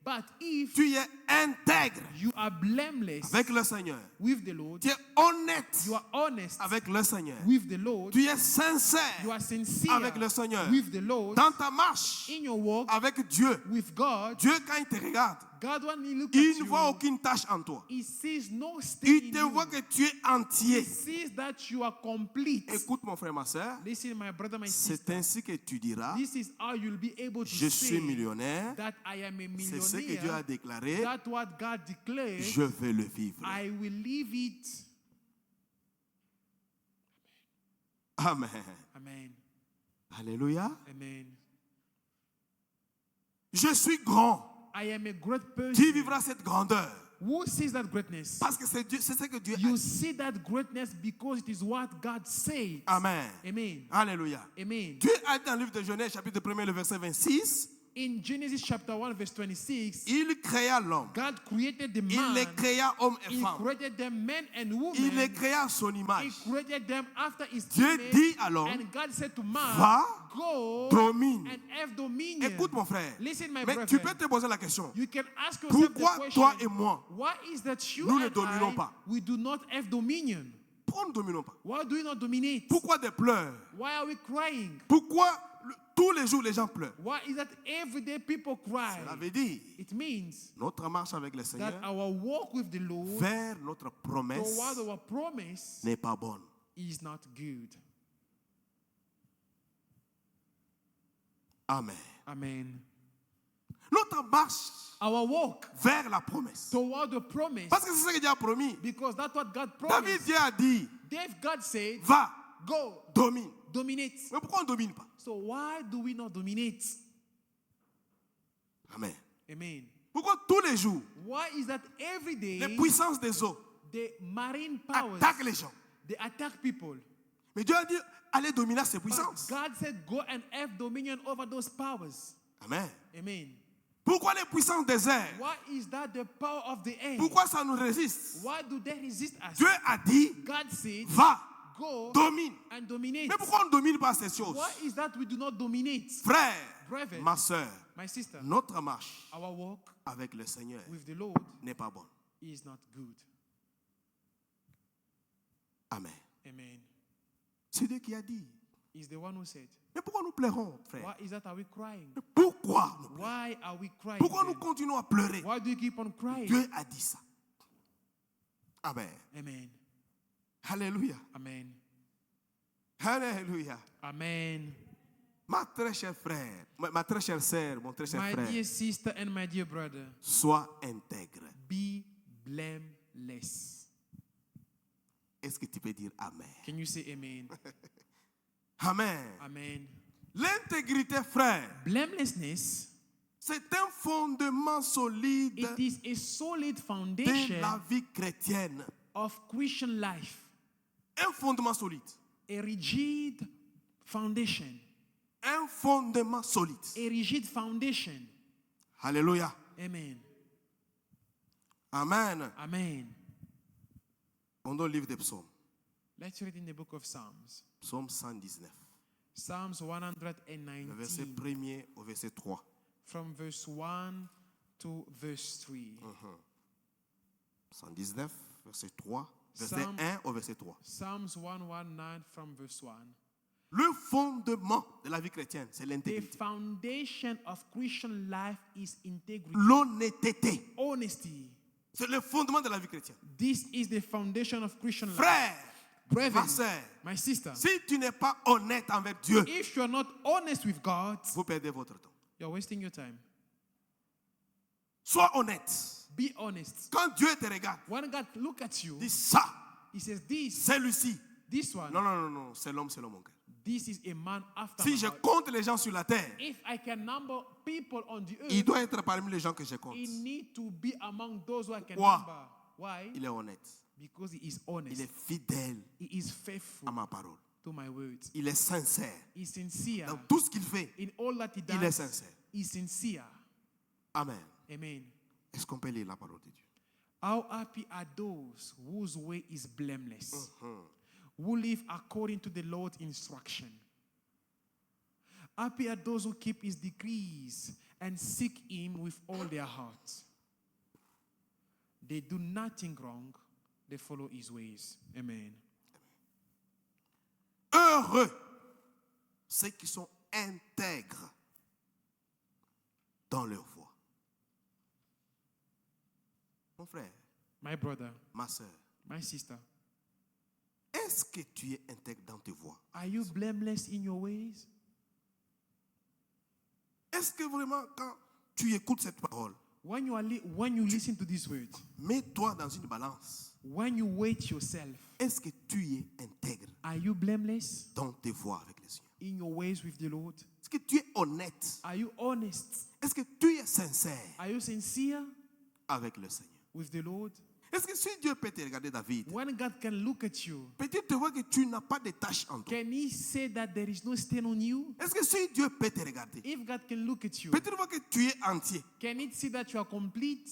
But if tu es intègre you are blameless avec le Seigneur, with the Lord, tu es honnête you are honest avec le Seigneur, with the Lord, tu es sincère you are sincere avec le Seigneur, with the Lord, dans ta marche in your walk avec Dieu, with God, Dieu quand il te regarde, God, when He looks il at ne voit you, aucune tâche en toi. He sees no stain Il in te you. voit que tu es He entier. sees that you are complete. Écoute mon frère, ma soeur. Listen, my brother, my C'est sister. ainsi que tu diras, This is how you'll be able to je say suis millionnaire. that I am a C'est ce que Dieu a millionaire. déclaré. That what God declared, Je vais le vivre. I will live it. Amen. Amen. Alléluia. Amen. Je suis grand. I am a great person. Tu vivras cette grandeur. Who sees that greatness? Parce que c'est ce que Dieu a You dit. see that greatness because it is what God said. Amen. Amen. Alléluia. Amen. Dieu a dit dans le livre de Genèse, chapitre 1, le verset 26, In Genesis chapter 1, verse 26, il créa l'homme. God created the Il man. les créa hommes et He femmes. created them men and Il les women. créa à son He image. created them after his Dieu image. dit à l'homme, And God said to man, va, go domine. and have dominion. Écoute mon frère. Listen, my Mais brother. tu peux te poser la question. You can ask yourself Pourquoi the toi question, et moi, why is that you nous ne and dominons I, pas? we do not have dominion? pourquoi nous ne dominons pas? Why do we not dominate? Pourquoi des pleurs? Why are we crying? Pourquoi tous les jours les gens pleurent? Why is that everyday people cry? Cela veut dire It means notre marche avec le that Seigneur our walk with the Lord vers notre promesse toward our promise n'est pas bonne. is not good. Amen. Amen. Notre marche Our walk vers la promesse. toward the promise, Parce que c'est ce que Dieu a promis. because that's what God David promised. Dieu a dit, God said, va, go, domine. dominate. Mais pourquoi on ne domine pas? So why do we not dominate? Amen. Amen. Pourquoi tous les jours, Why is that every les day puissances des eaux the marine powers, attaquent les gens? they attack people? Mais Dieu a dit, allez dominer ces But puissances. God said, go and have dominion over those powers. Amen. Amen. Pourquoi les puissances des airs? Why is that the power of the air? Pourquoi ça nous résiste? Why do they resist us? Dieu a dit, God said, va, go domine. and dominate. Mais pourquoi on ne domine pas ces choses? Why is that we do not dominate? Frère, Brethren, ma soeur, my sister, notre marche our walk avec le Seigneur with the Lord n'est pas bonne. is not good. Amen. Amen. C'est Dieu qui a dit. He's the one who said. Mais pourquoi nous pleurons, frère? Why is that are we crying? Mais pourquoi nous pleurons? Why are we crying? Pourquoi nous then? continuons à pleurer? Why do you keep on crying? Dieu a dit ça. Amen. Amen. Alléluia. Amen. Alléluia. Amen. Ma très chère frère, ma très chère sœur, mon très cher My frère, dear sister and my dear brother, sois intègre. be blameless. Est-ce que tu peux dire Amen? Can you say amen? Amen. Amen. L'intégrité, frère, Blamelessness, c'est un fondement solide it is a solid de foundation la vie chrétienne. of Christian life. Un fondement solide. A rigid foundation. Un fondement solide. A rigid foundation. Alléluia. Amen. Amen. Amen. On doit le livre des psaumes. Let's read in the book of Psalms. Psaume 119. Psalms Le verset 119, 1er au verset 3. from verse 1 to verse 3. 119, verset 3. Verset Psalm- 1 au verset 3. Psalms 119 from verse 1. Le fondement de la vie chrétienne, c'est The l'intégrité. foundation of Christian life is integrity, L'honnêteté. honesty. C'est le fondement de la vie chrétienne. This is the foundation of Christian life. Frère, Brethren, ma sœur, my sister, si tu n'es pas honnête envers Dieu, if you're not honest with God, vous perdez votre temps. you're wasting your time. Sois honnête. Be honest. Quand Dieu te regarde, When God look at you, dis ça, He says, celui-ci. this one, Non, non, non, non, c'est l'homme selon mon cœur. this is a man after Si my je heart. compte les gens sur la terre, If I can number people on the il earth, doit être parmi les gens que je compte. he need to be among those who I can Pourquoi? number. Why? Il est honnête. Because he is Il honest. est fidèle He is faithful à ma parole. to my words. Il est sincère. He's sincere Dans tout ce qu'il fait, in all that he il est does. sincère. He's sincere. Amen. Amen. Est-ce qu'on peut lire la parole de Dieu? How happy are those whose way is blameless, who live according to the Lord's instruction. Happy are those who keep his decrees and seek him with all their heart. They do nothing wrong, they follow his ways. Amen. Heureux ceux qui sont intègres dans leur foi. Mon frère, My brother, ma soeur, my sister, est-ce que tu es intègre dans tes voies? are you blameless in your ways? Est-ce que vraiment, quand tu écoutes cette parole, When you listen to these words, mets-toi dans une balance. when you weight yourself, Est-ce que tu es intègre are you blameless dans tes voies avec le Seigneur? in your ways with the Lord? Est-ce que tu es honnête? Are you honest? Est-ce que tu es sincère Are you sincere avec le Seigneur? with the Lord? Est-ce que si Dieu peut te regarder, David, When God can look at you, peut-il te voir que tu n'as pas de tâches en toi? can He say that there is no stain on you? Est-ce que si Dieu peut te regarder, If God can look at you, peut-il voir que tu es entier? can He see that you are complete?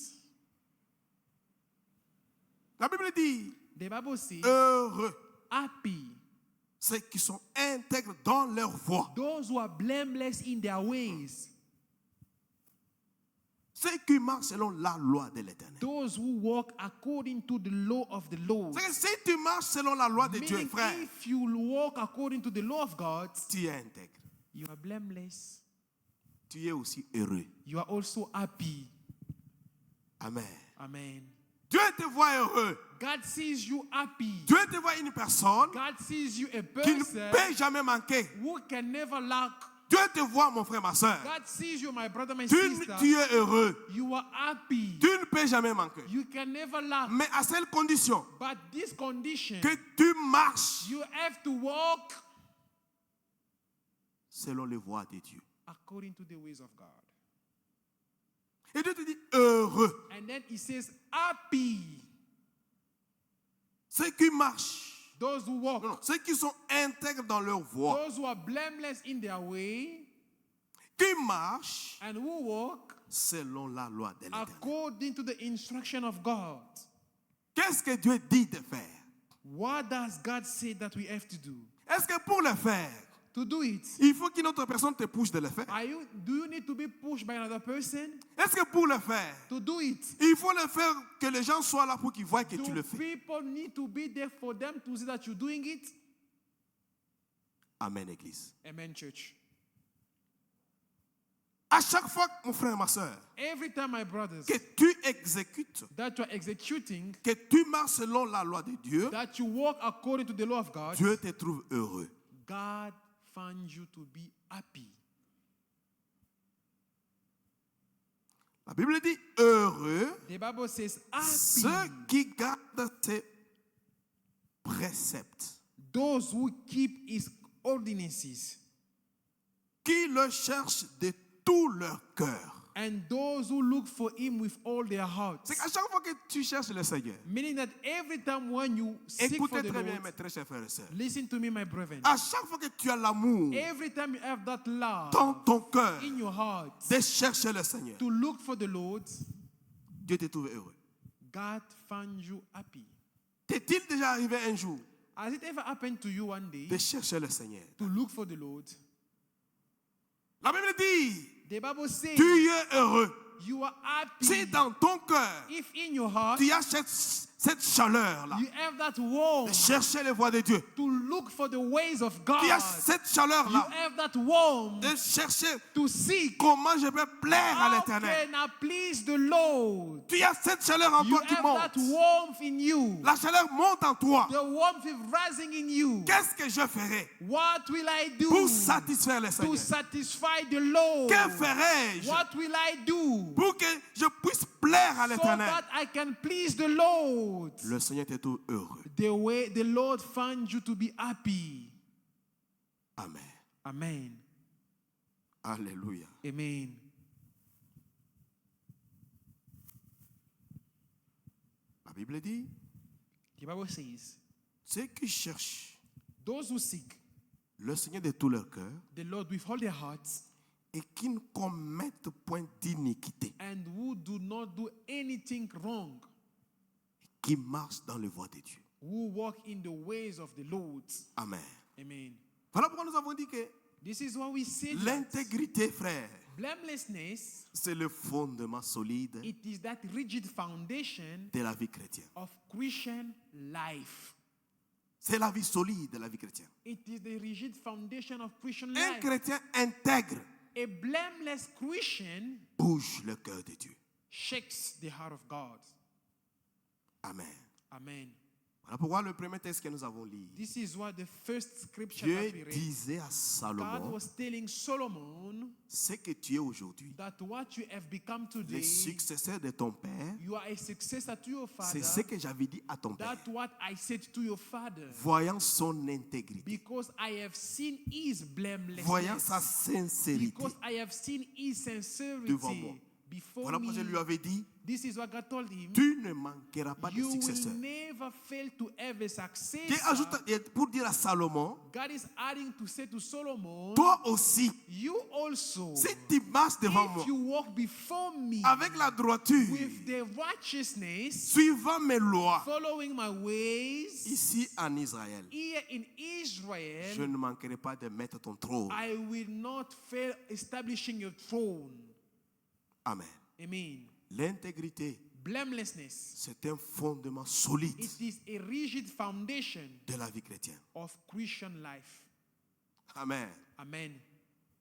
La Bible dit, The Bible says, heureux happy ceux qui sont intègres dans leur voie. those who are blameless in their ways, Ceux qui marchent selon la loi de l'Éternel. those who walk according to the law of the Lord. C'est que si tu marches selon la loi de Dieu, Meaning, frère, if you walk according to the law of God, tu es intègre. you are blameless. Tu es aussi heureux. You are also happy. Amen. Amen. Dieu te voit heureux. God sees you happy. Dieu te voit une personne God sees you a qui ne person peut jamais manquer. who can never lack. Dieu te voit, mon frère, ma soeur. God sees you, my brother, my Tu sister. es heureux. You are happy. Tu ne peux jamais manquer. You can never lack. Mais à cette condition But this condition, que tu marches you have to walk selon les voies de Dieu. according to the ways of God. Et Dieu te dit heureux. And then He says, happy. Ceux qui marchent, Those who walk, non, ceux qui sont intègres dans leur voie, those who are blameless in their way, qui marchent and who walk selon la loi de l'Éternel. according to the instruction of God. Qu'est-ce que Dieu dit de faire? What does God say that we have to do? Est-ce que pour le faire, To do it, il faut qu'une autre personne te pousse de le faire? do you need to be pushed by another person? Est-ce que pour le faire, To do it, il faut le faire que les gens soient là pour qu'ils voient que tu do le fais? people need to be there for them to see that you're doing it? Amen, Église. Amen, church. À chaque fois, mon frère et ma soeur, Every time, my brothers, que tu exécutes, that you are executing, que tu marches selon la loi de Dieu, that you walk according to the law of God, Dieu te trouve heureux. God finds you to be happy. La Bible dit heureux The Bible says, ceux happy, qui gardent ses préceptes, those who keep His ordinances, qui le cherchent de tout leur cœur. and those who look for Him with all their hearts. C'est qu'à chaque fois que tu cherches le Seigneur, Meaning that every time when you seek for écoutez the très bien, Lord, mes très chers frères et sœurs. listen to me, my brethren. À chaque fois que tu as l'amour Every time you have that love dans ton cœur in your heart de chercher le Seigneur, to look for the Lord, Dieu te trouve heureux. God finds you happy. T'est-il déjà arrivé un jour Has it ever happened to you one day de chercher le Seigneur? to look for the Lord? La Bible dit, The Bible says tu es heureux. you are happy Si dans ton cœur, if in your heart tu as cette chaleur-là, you have that de warmth chercher les voies de Dieu, to look for the ways of God. tu as cette You chaleur-là have that warmth de chercher to seek. comment je peux plaire à How l'Éternel. can I please the Lord? Tu as cette chaleur en You toi qui have that monte. warmth in you. La chaleur monte en toi. The warmth is rising in you. Qu'est-ce que je ferai What will I do pour satisfaire le to Seigneur? satisfy the Lord? Que ferai-je What will I do pour que je puisse plaire à so l'Éternel? that I can please the Lord? Le Seigneur te trouve heureux. The way the Lord finds you to be happy. Amen. Amen. Alléluia. Amen. La Bible dit, The Bible says, ceux qui cherchent those who seek le Seigneur de tout leur cœur the Lord with all their hearts et qui ne commettent point d'iniquité, and who do not do anything wrong, qui marchent dans les voies de Dieu. who walk in the ways of the Lord. Amen. Amen. Voilà pourquoi nous avons dit que This is why we say that l'intégrité, frère, blamelessness, c'est le fondement solide it is that rigid foundation de la vie chrétienne. of Christian life. C'est la vie solide de la vie chrétienne. It is the rigid foundation of Christian Un life. chrétien intègre A blameless Christian bouge le cœur de Dieu. shakes the heart of God. Amen. Amen. Voilà pourquoi le premier texte que nous avons lu, This is what the first scripture Dieu that we read. disait à God Salomon, was telling Solomon ce que tu es aujourd'hui, that what you have become le today, successeur de ton père, you are a successor to your c'est ce father. que j'avais dit à ton père, That's what I said to your father. voyant son intégrité, Because I have seen his voyant sa blamelessness. sincérité. Because I have seen his Devant moi. sincerity before Voilà pourquoi je lui me. avais dit, This is what God told him. tu ne manqueras pas de You successeur. will never fail to have a Dieu successor. ajoute pour dire à Salomon, God is adding to say to Solomon, toi aussi, you also, si tu marches devant moi if you walk before me avec la droiture, with the righteousness, suivant mes lois, following my ways, ici en Israël, here in je Israel, ne manquerai pas de mettre ton trône. I will not fail establishing your throne. Amen. Amen. L'intégrité, Blamelessness, c'est un fondement solide it is a rigid foundation de la vie chrétienne. of Christian life. Amen. Amen.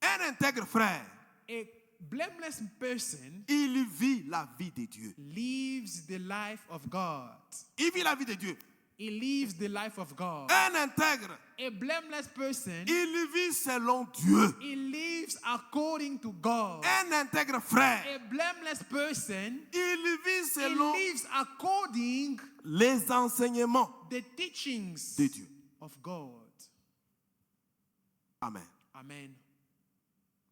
Un intègre frère, A blameless person il vit la vie de Dieu. lives the life of God. Il vit la vie de Dieu. He lives the life of God. Un intègre, A blameless person, il vit selon Dieu. he lives according to God. Un intègre frère, A blameless person, il vit he selon lives according les enseignements the teachings de Dieu. of God. Amen. Amen.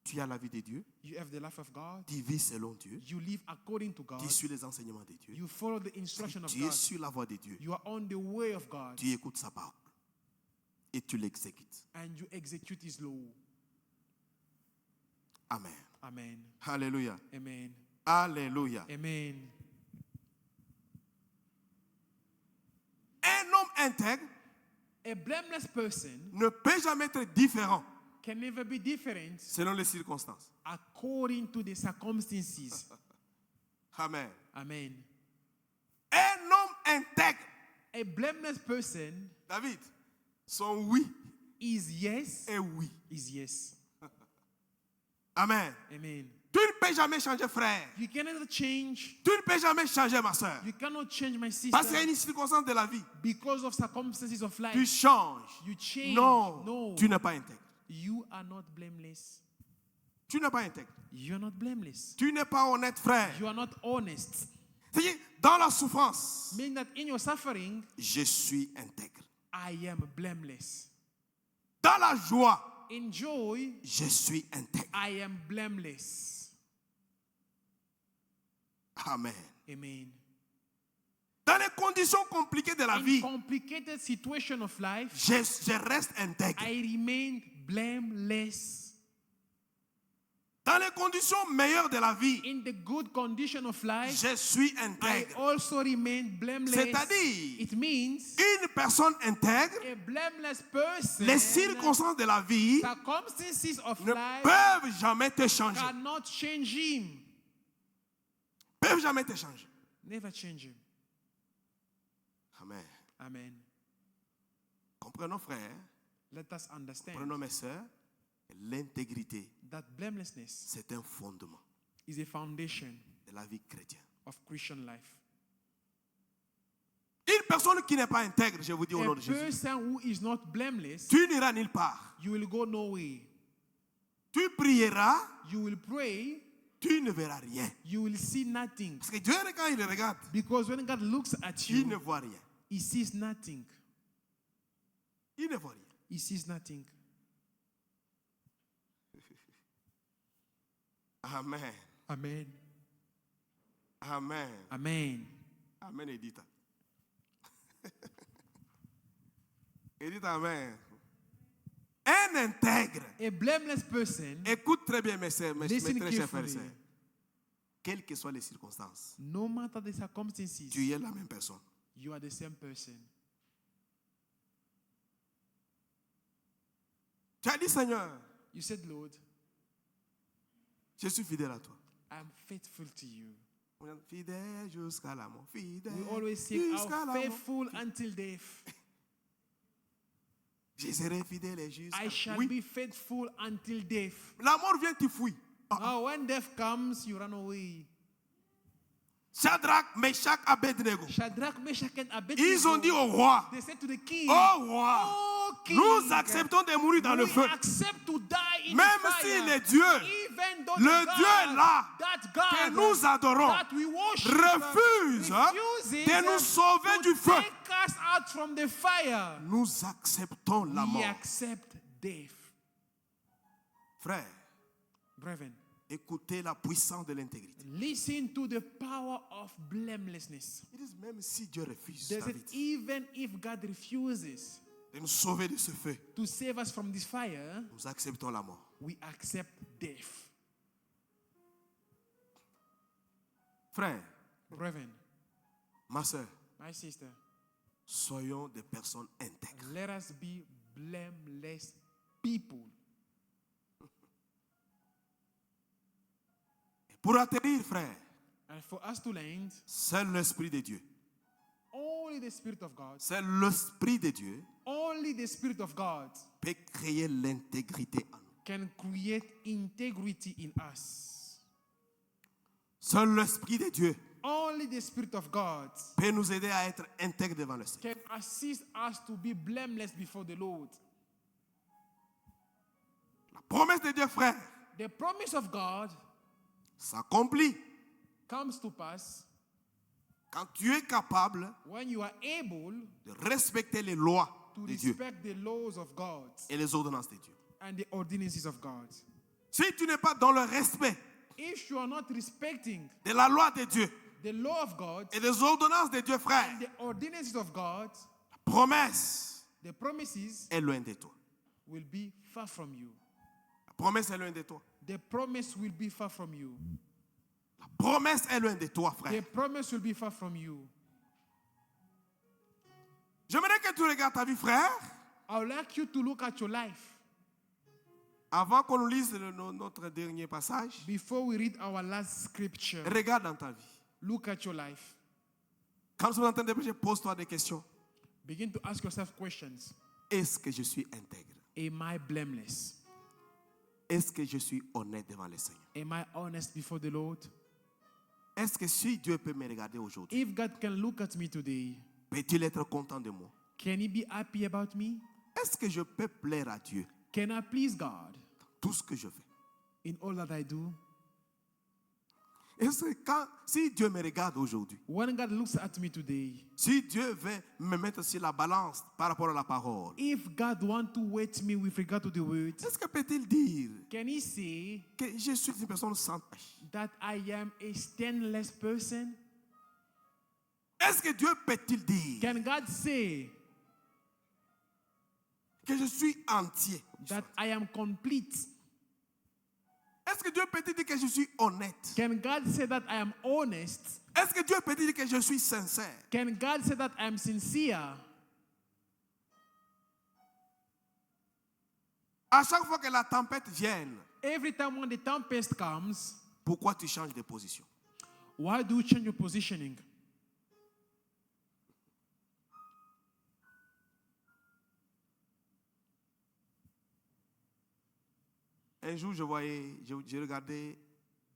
Tu as la vie de Dieu, You have the life of God. tu vis selon Dieu, You live according to God. tu suis les enseignements de Dieu, You follow the instruction of tu es God. sur la voie de Dieu, You are on the way of God. tu écoutes sa parole et tu l'exécutes. And you execute His law. Amen. Amen. Alléluia. Amen. Alléluia. Amen. Un homme intègre A blameless person ne peut jamais être différent can never be different selon les circonstances. according to the circumstances. Amen. Amen. Un homme intègre, A blameless person David, son oui is yes, est oui. is yes. Amen. Amen. Tu ne peux jamais changer frère. You cannot change. Tu ne peux jamais changer ma soeur. You cannot change my sister Parce qu'il y a une circonstance de la vie. because of circumstances of Tu life. changes. You change. Non, No. tu n'es pas intègre. You are not blameless. Tu n'es pas intègre. You are not blameless. Tu n'es pas honnête, frère. You are not honest. C'est-à-dire, dans la souffrance, Meaning that in your suffering, je suis intègre. I am blameless. Dans la joie, In joy, je suis intègre. I am blameless. Amen. Amen. Dans les conditions compliquées de la In vie, complicated situation of life, je reste intègre. I remain blameless. Dans les conditions meilleures de la vie, In the good condition of life, je suis I intègre. also remain blameless. C'est-à-dire, It means une personne intègre, a blameless person, les circonstances de la vie circumstances of ne life peuvent jamais te changer. cannot change him. Peuvent jamais te changer. Never change him. Amen. Amen. Comprenons, frères, Let us understand comprenons, mes sœurs, l'intégrité, that blamelessness c'est un fondement is a foundation de la vie chrétienne. of Christian life. Une personne qui n'est pas intègre, je vous dis au nom A de Jésus, person who is not blameless, tu n'iras nulle part. you will go nowhere. Tu prieras, You will pray, tu ne verras rien. you will see nothing. Parce que Dieu, quand il regarde, Because when God looks at il ne you, voit rien. He sees nothing. Il ne voit rien. He sees nothing. Amen. Amen. Amen. Amen. Amen, Edith. Edith, amen. Un intègre. A blameless person, Écoute très bien, mes sœurs, mes listen très chers frères et carefully. sœurs. Quelles que soient les circonstances, No matter the circumstances, tu es la même personne. you are the same person. Tu as dit, Seigneur, You said, Lord, je suis fidèle à toi. I'm faithful to you. Fidèle jusqu'à la mort. Fidèle We always sing, jusqu'à la I'm mort. faithful until death. Je serai fidèle et juste. I shall Oui. be faithful until death. La mort vient, tu fuis. Now, when death comes, you run away. Shadrach, Meshach, Abednego, Shadrach, Meshach, and Abednego, ils ont dit au roi, they said to the king, oh roi, "Oh king, nous acceptons de mourir dans le we feu. accept to die in Même the fire, si le Dieu, even though le the Dieu God, là, that que God nous adorons, that we worship refuse refuses de nous sauver to du feu. take us out from the fire. Nous acceptons la We mort. accept death. Frère, Brethren, écoutez la puissance de l'intégrité. listen to the power of blamelessness. Il dit même si Dieu refuse, They said, David, even if God refuses de nous sauver de ce feu, to save us from this fire, nous acceptons la mort. we accept death. Frère, Brethren, ma soeur, my sister, soyons des personnes intègres. let us be blameless people. Pour atterrir, frère, And for us to land, seul l'Esprit de Dieu, only the Spirit of God, seul l'Esprit de Dieu only the Spirit of God peut créer l'intégrité en nous. can create integrity in us. Seul l'Esprit de Dieu Only the Spirit of God peut nous aider à être intègres devant le Seigneur. can assist us to be blameless before the Lord. La promesse de Dieu, frère, The promise of God s'accomplit comes to pass quand tu es capable when you are able de respecter les lois to de Dieu respect the laws of God et les ordonnances de Dieu. and the ordinances of God. Si tu n'es pas dans le respect If you are not respecting de la loi de Dieu the law of God et des ordonnances de Dieu, frère, and the ordinances of God, la promesse the promises est loin de toi. will be far from you. La promesse est loin de toi. The promise will be far from you. La promesse est loin de toi, The frère. promise will be far from you. J'aimerais que tu regardes ta vie, frère, I would like you to look at your life avant qu'on nous lise notre dernier passage. before we read our last scripture. Regarde dans ta vie. Look at your life. Quand tu es en train de prêcher, pose-toi des questions. Begin to ask yourself questions. Est-ce que je suis intègre? Am I blameless? Est-ce que je suis honnête devant le Seigneur? Am I honest before the Lord? Est-ce que si Dieu peut me regarder aujourd'hui, If God can look at me today, peut-il être content de moi? can He be happy about me? Est-ce que je peux plaire à Dieu Can I please God dans tout ce que je fais? in all that I do? Est-ce que si Dieu me regarde aujourd'hui, When God looks at me today, si Dieu veut me mettre sur la balance par rapport à la parole, if God wants to weight me with regard to the word, est-ce que peut-il dire can He say que je suis une personne sans tache? that I am a stainless person? Est-ce que Dieu peut-il dire Can God say que je suis entier? that I am complete? Est-ce que Dieu peut-il dire que je suis honnête? Can God say that I am honest? Est-ce que Dieu peut-il dire que je suis sincère? Can God say that I am sincere? À chaque fois que la tempête vienne, Every time when the tempest comes, pourquoi tu changes de position? why do you change your positioning? Un jour, j'ai regardé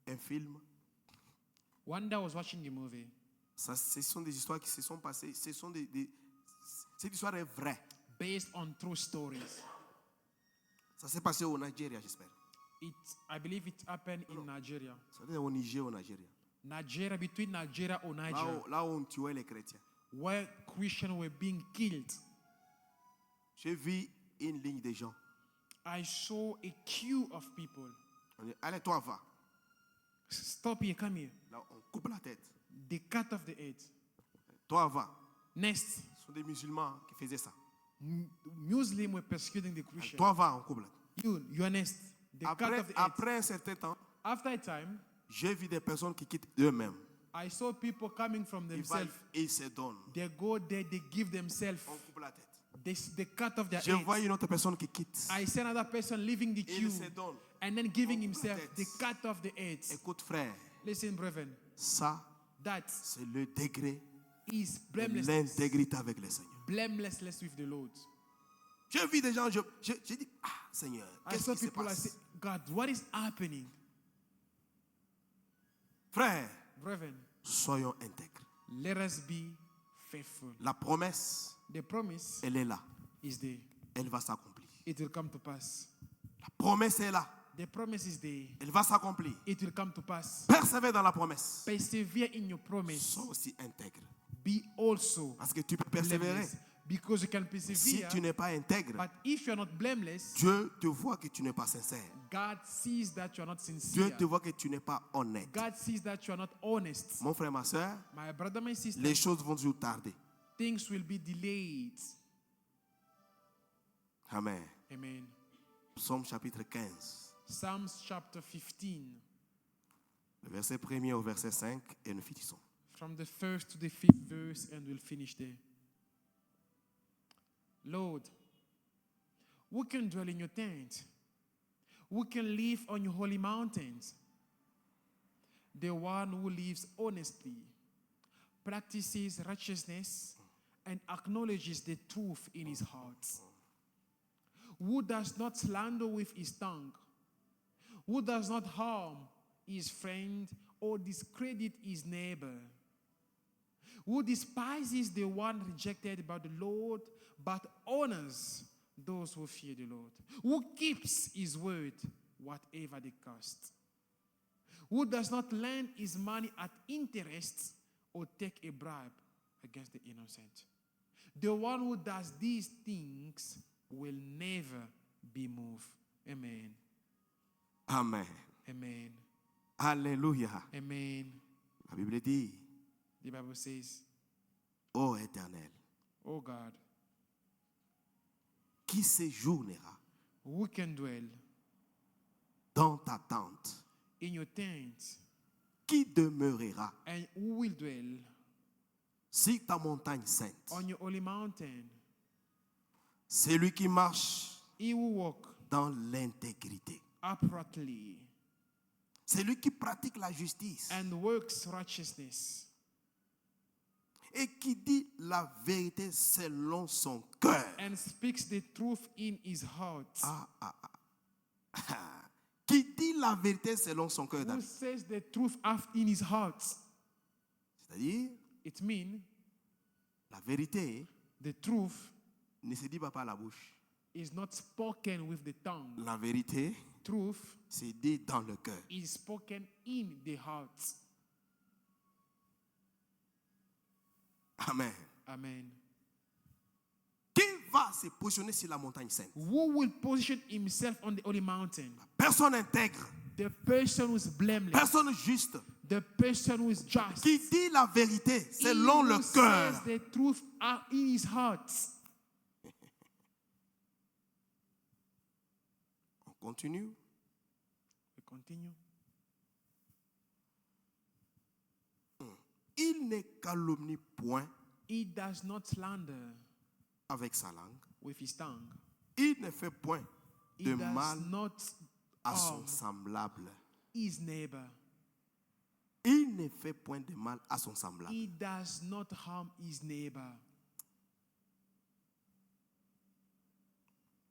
un film. One day I was watching a movie. Ce sont des histoires qui se sont passées. Cette histoire est vraie. Based on true stories. Ça s'est passé au Nigeria, j'espère. I believe it happened in Nigeria. Ça veut dire au Niger, au Nigeria. Nigeria, between Nigeria or Niger, Là où on tuait les chrétiens. where Christians were being killed. J'ai vu une ligne de gens. I saw a queue of people. On dit, allez, toi, va. Stop here, come here. Là, on coupe la tête. They cut off the head. Toi, va. Next, Ce sont des musulmans qui faisaient ça. Muslims were persecuting the Christians. Toi, va, on coupe la tête. You are next. They cut off the head. Après un certain temps, After a time, j'ai vu des personnes qui quittent eux-mêmes. I saw people coming from Ils themselves. et ils se donnent. They go there, they give themselves. On coupe la tête. They cut off their Je vois heads. une autre personne qui quitte. I see another person leaving the queue Il se donne. and then giving On coupe la himself. tête. They cut off the heads. Écoute, frère, Listen, brethren, ça, that c'est le degré is de blamelessness. l'intégrité avec le Seigneur. Blamelessness with the Lord. J'ai vu des gens, j'ai dit, ah, Seigneur, I qu'est-ce saw qui se people, I say, passe? God, what is happening? Frère, Brethren, Soyons intègres. Let us be faithful. La promesse, The promise elle est là. is there. Elle va s'accomplir. It will come to pass. La promesse est là. The promise is there. Elle va s'accomplir. It will come to pass. Persévère dans la promesse. Persevere in your promise. Sois aussi intègre. Be also Parce que tu peux persévérer. blameless. Because you can Si persevere. tu n'es pas intègre, But if you're not blameless, Dieu te voit que tu n'es pas sincère. God sees that you're not Dieu sincere. te voit que tu n'es pas honnête. God sees that you're not honest. Mon frère, ma soeur, My brother, my sister, les choses vont toujours tarder. things will be delayed. Amen. Amen. Psaume chapitre 15, Psalms chapter 15, le verset 1er au verset 5, et nous finissons. from the first to the fifth verse, and we'll finish there. Lord, who can dwell in your tent? Who can live on your holy mountains? The one who lives honestly, practices righteousness, and acknowledges the truth in his heart. Who does not slander with his tongue, who does not harm his friend or discredit his neighbor, who despises the one rejected by the Lord, but honors those who fear the Lord, who keeps his word, whatever the cost, who does not lend his money at interest or take a bribe against the innocent. The one who does these things will never be moved. Amen. Amen. Amen. Alléluia. Amen. La Bible dit, The Bible says, ô Éternel, oh God, qui séjournera who can dwell dans ta tente? in your tent, Qui demeurera and who will dwell sur ta montagne sainte? on your holy mountain? Celui qui marche He will walk dans l'intégrité. uprightly Celui qui pratique la justice and works righteousness, et qui dit la vérité selon son cœur. and speaks the truth in his heart. Qui dit la vérité selon son cœur. Who says the truth in his heart? C'est-à-dire, It means la vérité the truth ne se dit pas par la bouche. is not spoken with the tongue. La vérité Truth se dit dans le cœur. is spoken in the heart. Amen. Amen. Qui va se positionner sur la montagne sainte? Who will position himself on the holy mountain? Personne intègre, The person who is blameless. personne juste, The person who is just. qui dit la vérité selon He le who cœur. says the truth in his heart. On continue. We continue. Il ne calomnie point He does not slander avec sa langue. with his tongue. Il ne fait point He de does mal not à son harm semblable. his neighbor. Il ne fait point de mal à son semblable. He does not harm his neighbor.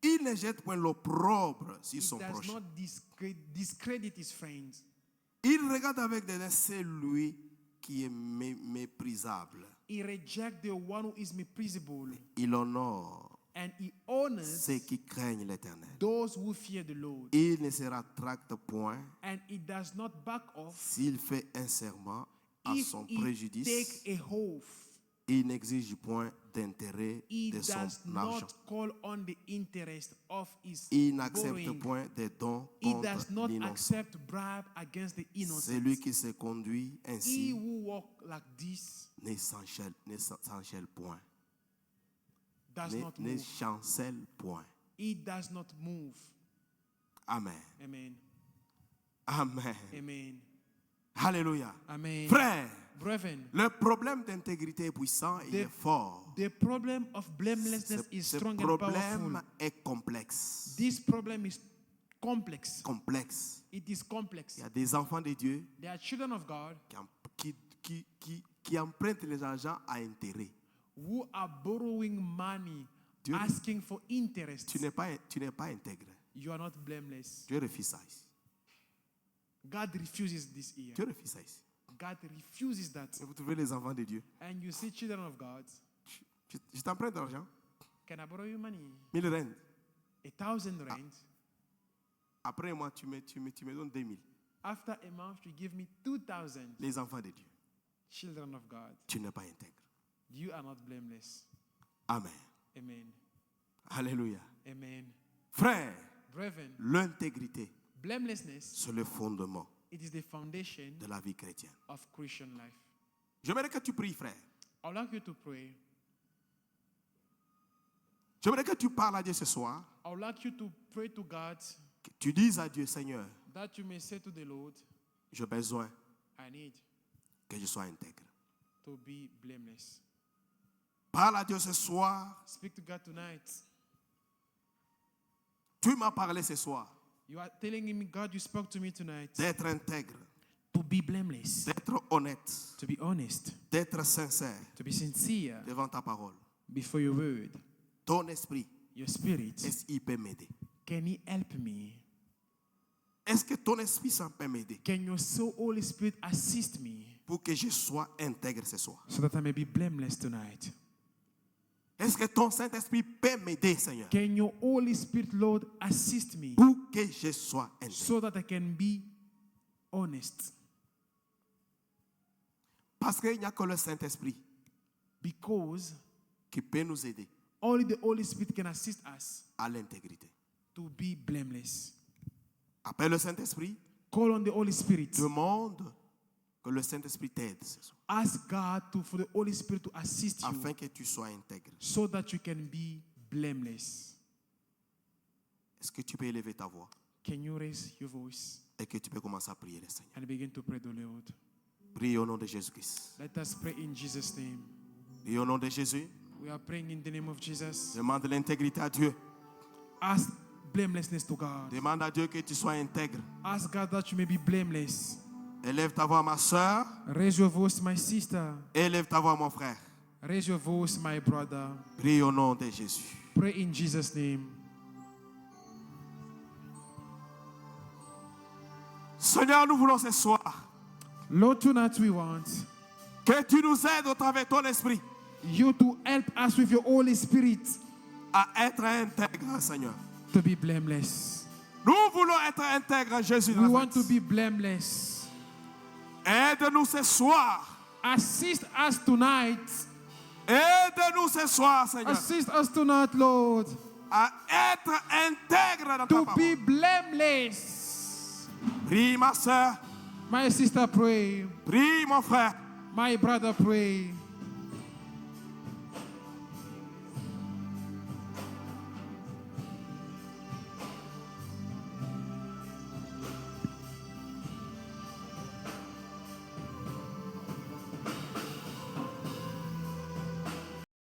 Il ne jette point l'opprobre sur He son does prochain. not discredit his friends. Il regarde avec dédain celui qui est méprisable. He rejects the one who is méprisable, Il honore and he honors ceux qui craignent l'Éternel. those who fear the Lord. Il ne se rétracte point And he does not back off s'il fait un serment à if son he préjudice. take a oath. Il n'exige point d'intérêt He de son does argent. not call on the interest of his Il n'accepte borrowing. point des dons He contre does not l'innocent. accept bribe against the innocent. Celui qui se conduit He ainsi who walk like this ne s'enchèle point. does not Ne move. chancelle point. He does not move. Amen. Amen. Amen. Amen. Alléluia. Amen. Frère, Brethren, le problème d'intégrité est puissant, il est fort. the problem of blamelessness is Ce strong and problème powerful. est complexe. This problem is complex. Complexe. It is complex. Il y a des enfants de Dieu They are children of God qui empruntent les argents à intérêt. who are borrowing money, Dieu- asking for interest. Tu n'es pas intègre. You are not blameless. Dieu refuse ça ici. God refuses this here. Dieu refuse ça ici. God refuses that. Et vous trouvez les enfants de Dieu. And you see children of God, Je t'emprunte de l'argent. can I borrow you money? 1000 rand. 1,000 rand. Après moi, tu me donnes 2000. After a month, you give me 2,000. Les enfants de Dieu. Children of God, Tu n'es pas intègre. you are not blameless. Amen. Amen. Alléluia. Amen. Frère, Brethren, l'intégrité, blamelessness, c'est le fondement it is the foundation de la vie chrétienne. of Christian life. J'aimerais que tu pries, frère. I would like you to pray. J'aimerais que tu parles à Dieu ce soir. I would like you to pray to God Que tu dises à Dieu, Seigneur, that you may say to the Lord, j'ai besoin I need que je sois intègre. to be blameless. Parle à Dieu ce soir. Speak to God tonight. Tu m'as parlé ce soir You are telling him, God, you spoke to me tonight. d'être intègre, To be blameless, d'être honnête, to be honest, d'être sincère to be sincere devant ta parole. before your word. Ton esprit, Your spirit, est-ce qu'il peut m'aider? can he help me? Est-ce que ton esprit ça peut m'aider Can your soul, Holy Spirit, assist me pour que je sois intègre ce soir? so that I may be blameless tonight? Est-ce que ton Saint-Esprit peut m'aider, Seigneur, Can your Holy Spirit, Lord, assist me pour que je sois intègre? so that I can be honest? Parce qu'il n'y a que le Saint-Esprit Because qui peut nous aider only the Holy Spirit can assist us à l'intégrité. to be blameless. Appelle le Saint-Esprit, Call on the Holy Spirit. demande que le Saint-Esprit t'aide ce soir, Ask God for the Holy Spirit to assist you afin que tu sois intègre. so that you can be blameless. Est-ce que tu peux élever ta voix Can you raise your voice et que tu peux commencer à prier le Seigneur? and begin to pray the Lord? Prie au nom de Jésus-Christ. Let us pray in Jesus' name. Prie au nom de Jésus. We are praying in the name of Jesus. Demande l'intégrité à Dieu. Ask blamelessness to God. Demande à Dieu que tu sois intègre. Ask God that you may be blameless. Élève ta voix, ma soeur. Raise your voice, my sister. Élève ta voix, mon frère. Raise your voice, my brother. Prie au nom de Jésus. Pray in Jesus' name. Seigneur, nous voulons ce soir Lord, tonight we want que tu nous aides au travers de ton esprit you to help us with your Holy Spirit à être intègre, Seigneur. to be blameless. Nous voulons être intègres, Jésus. We want to be blameless. Aide-nous ce soir. Assist us tonight. Aide-nous ce soir, Seigneur, Assist us tonight, Lord, à être intègre dans ta to parole. be blameless. Prie, ma soeur. My sister, pray. Prie, mon frère. My brother, pray.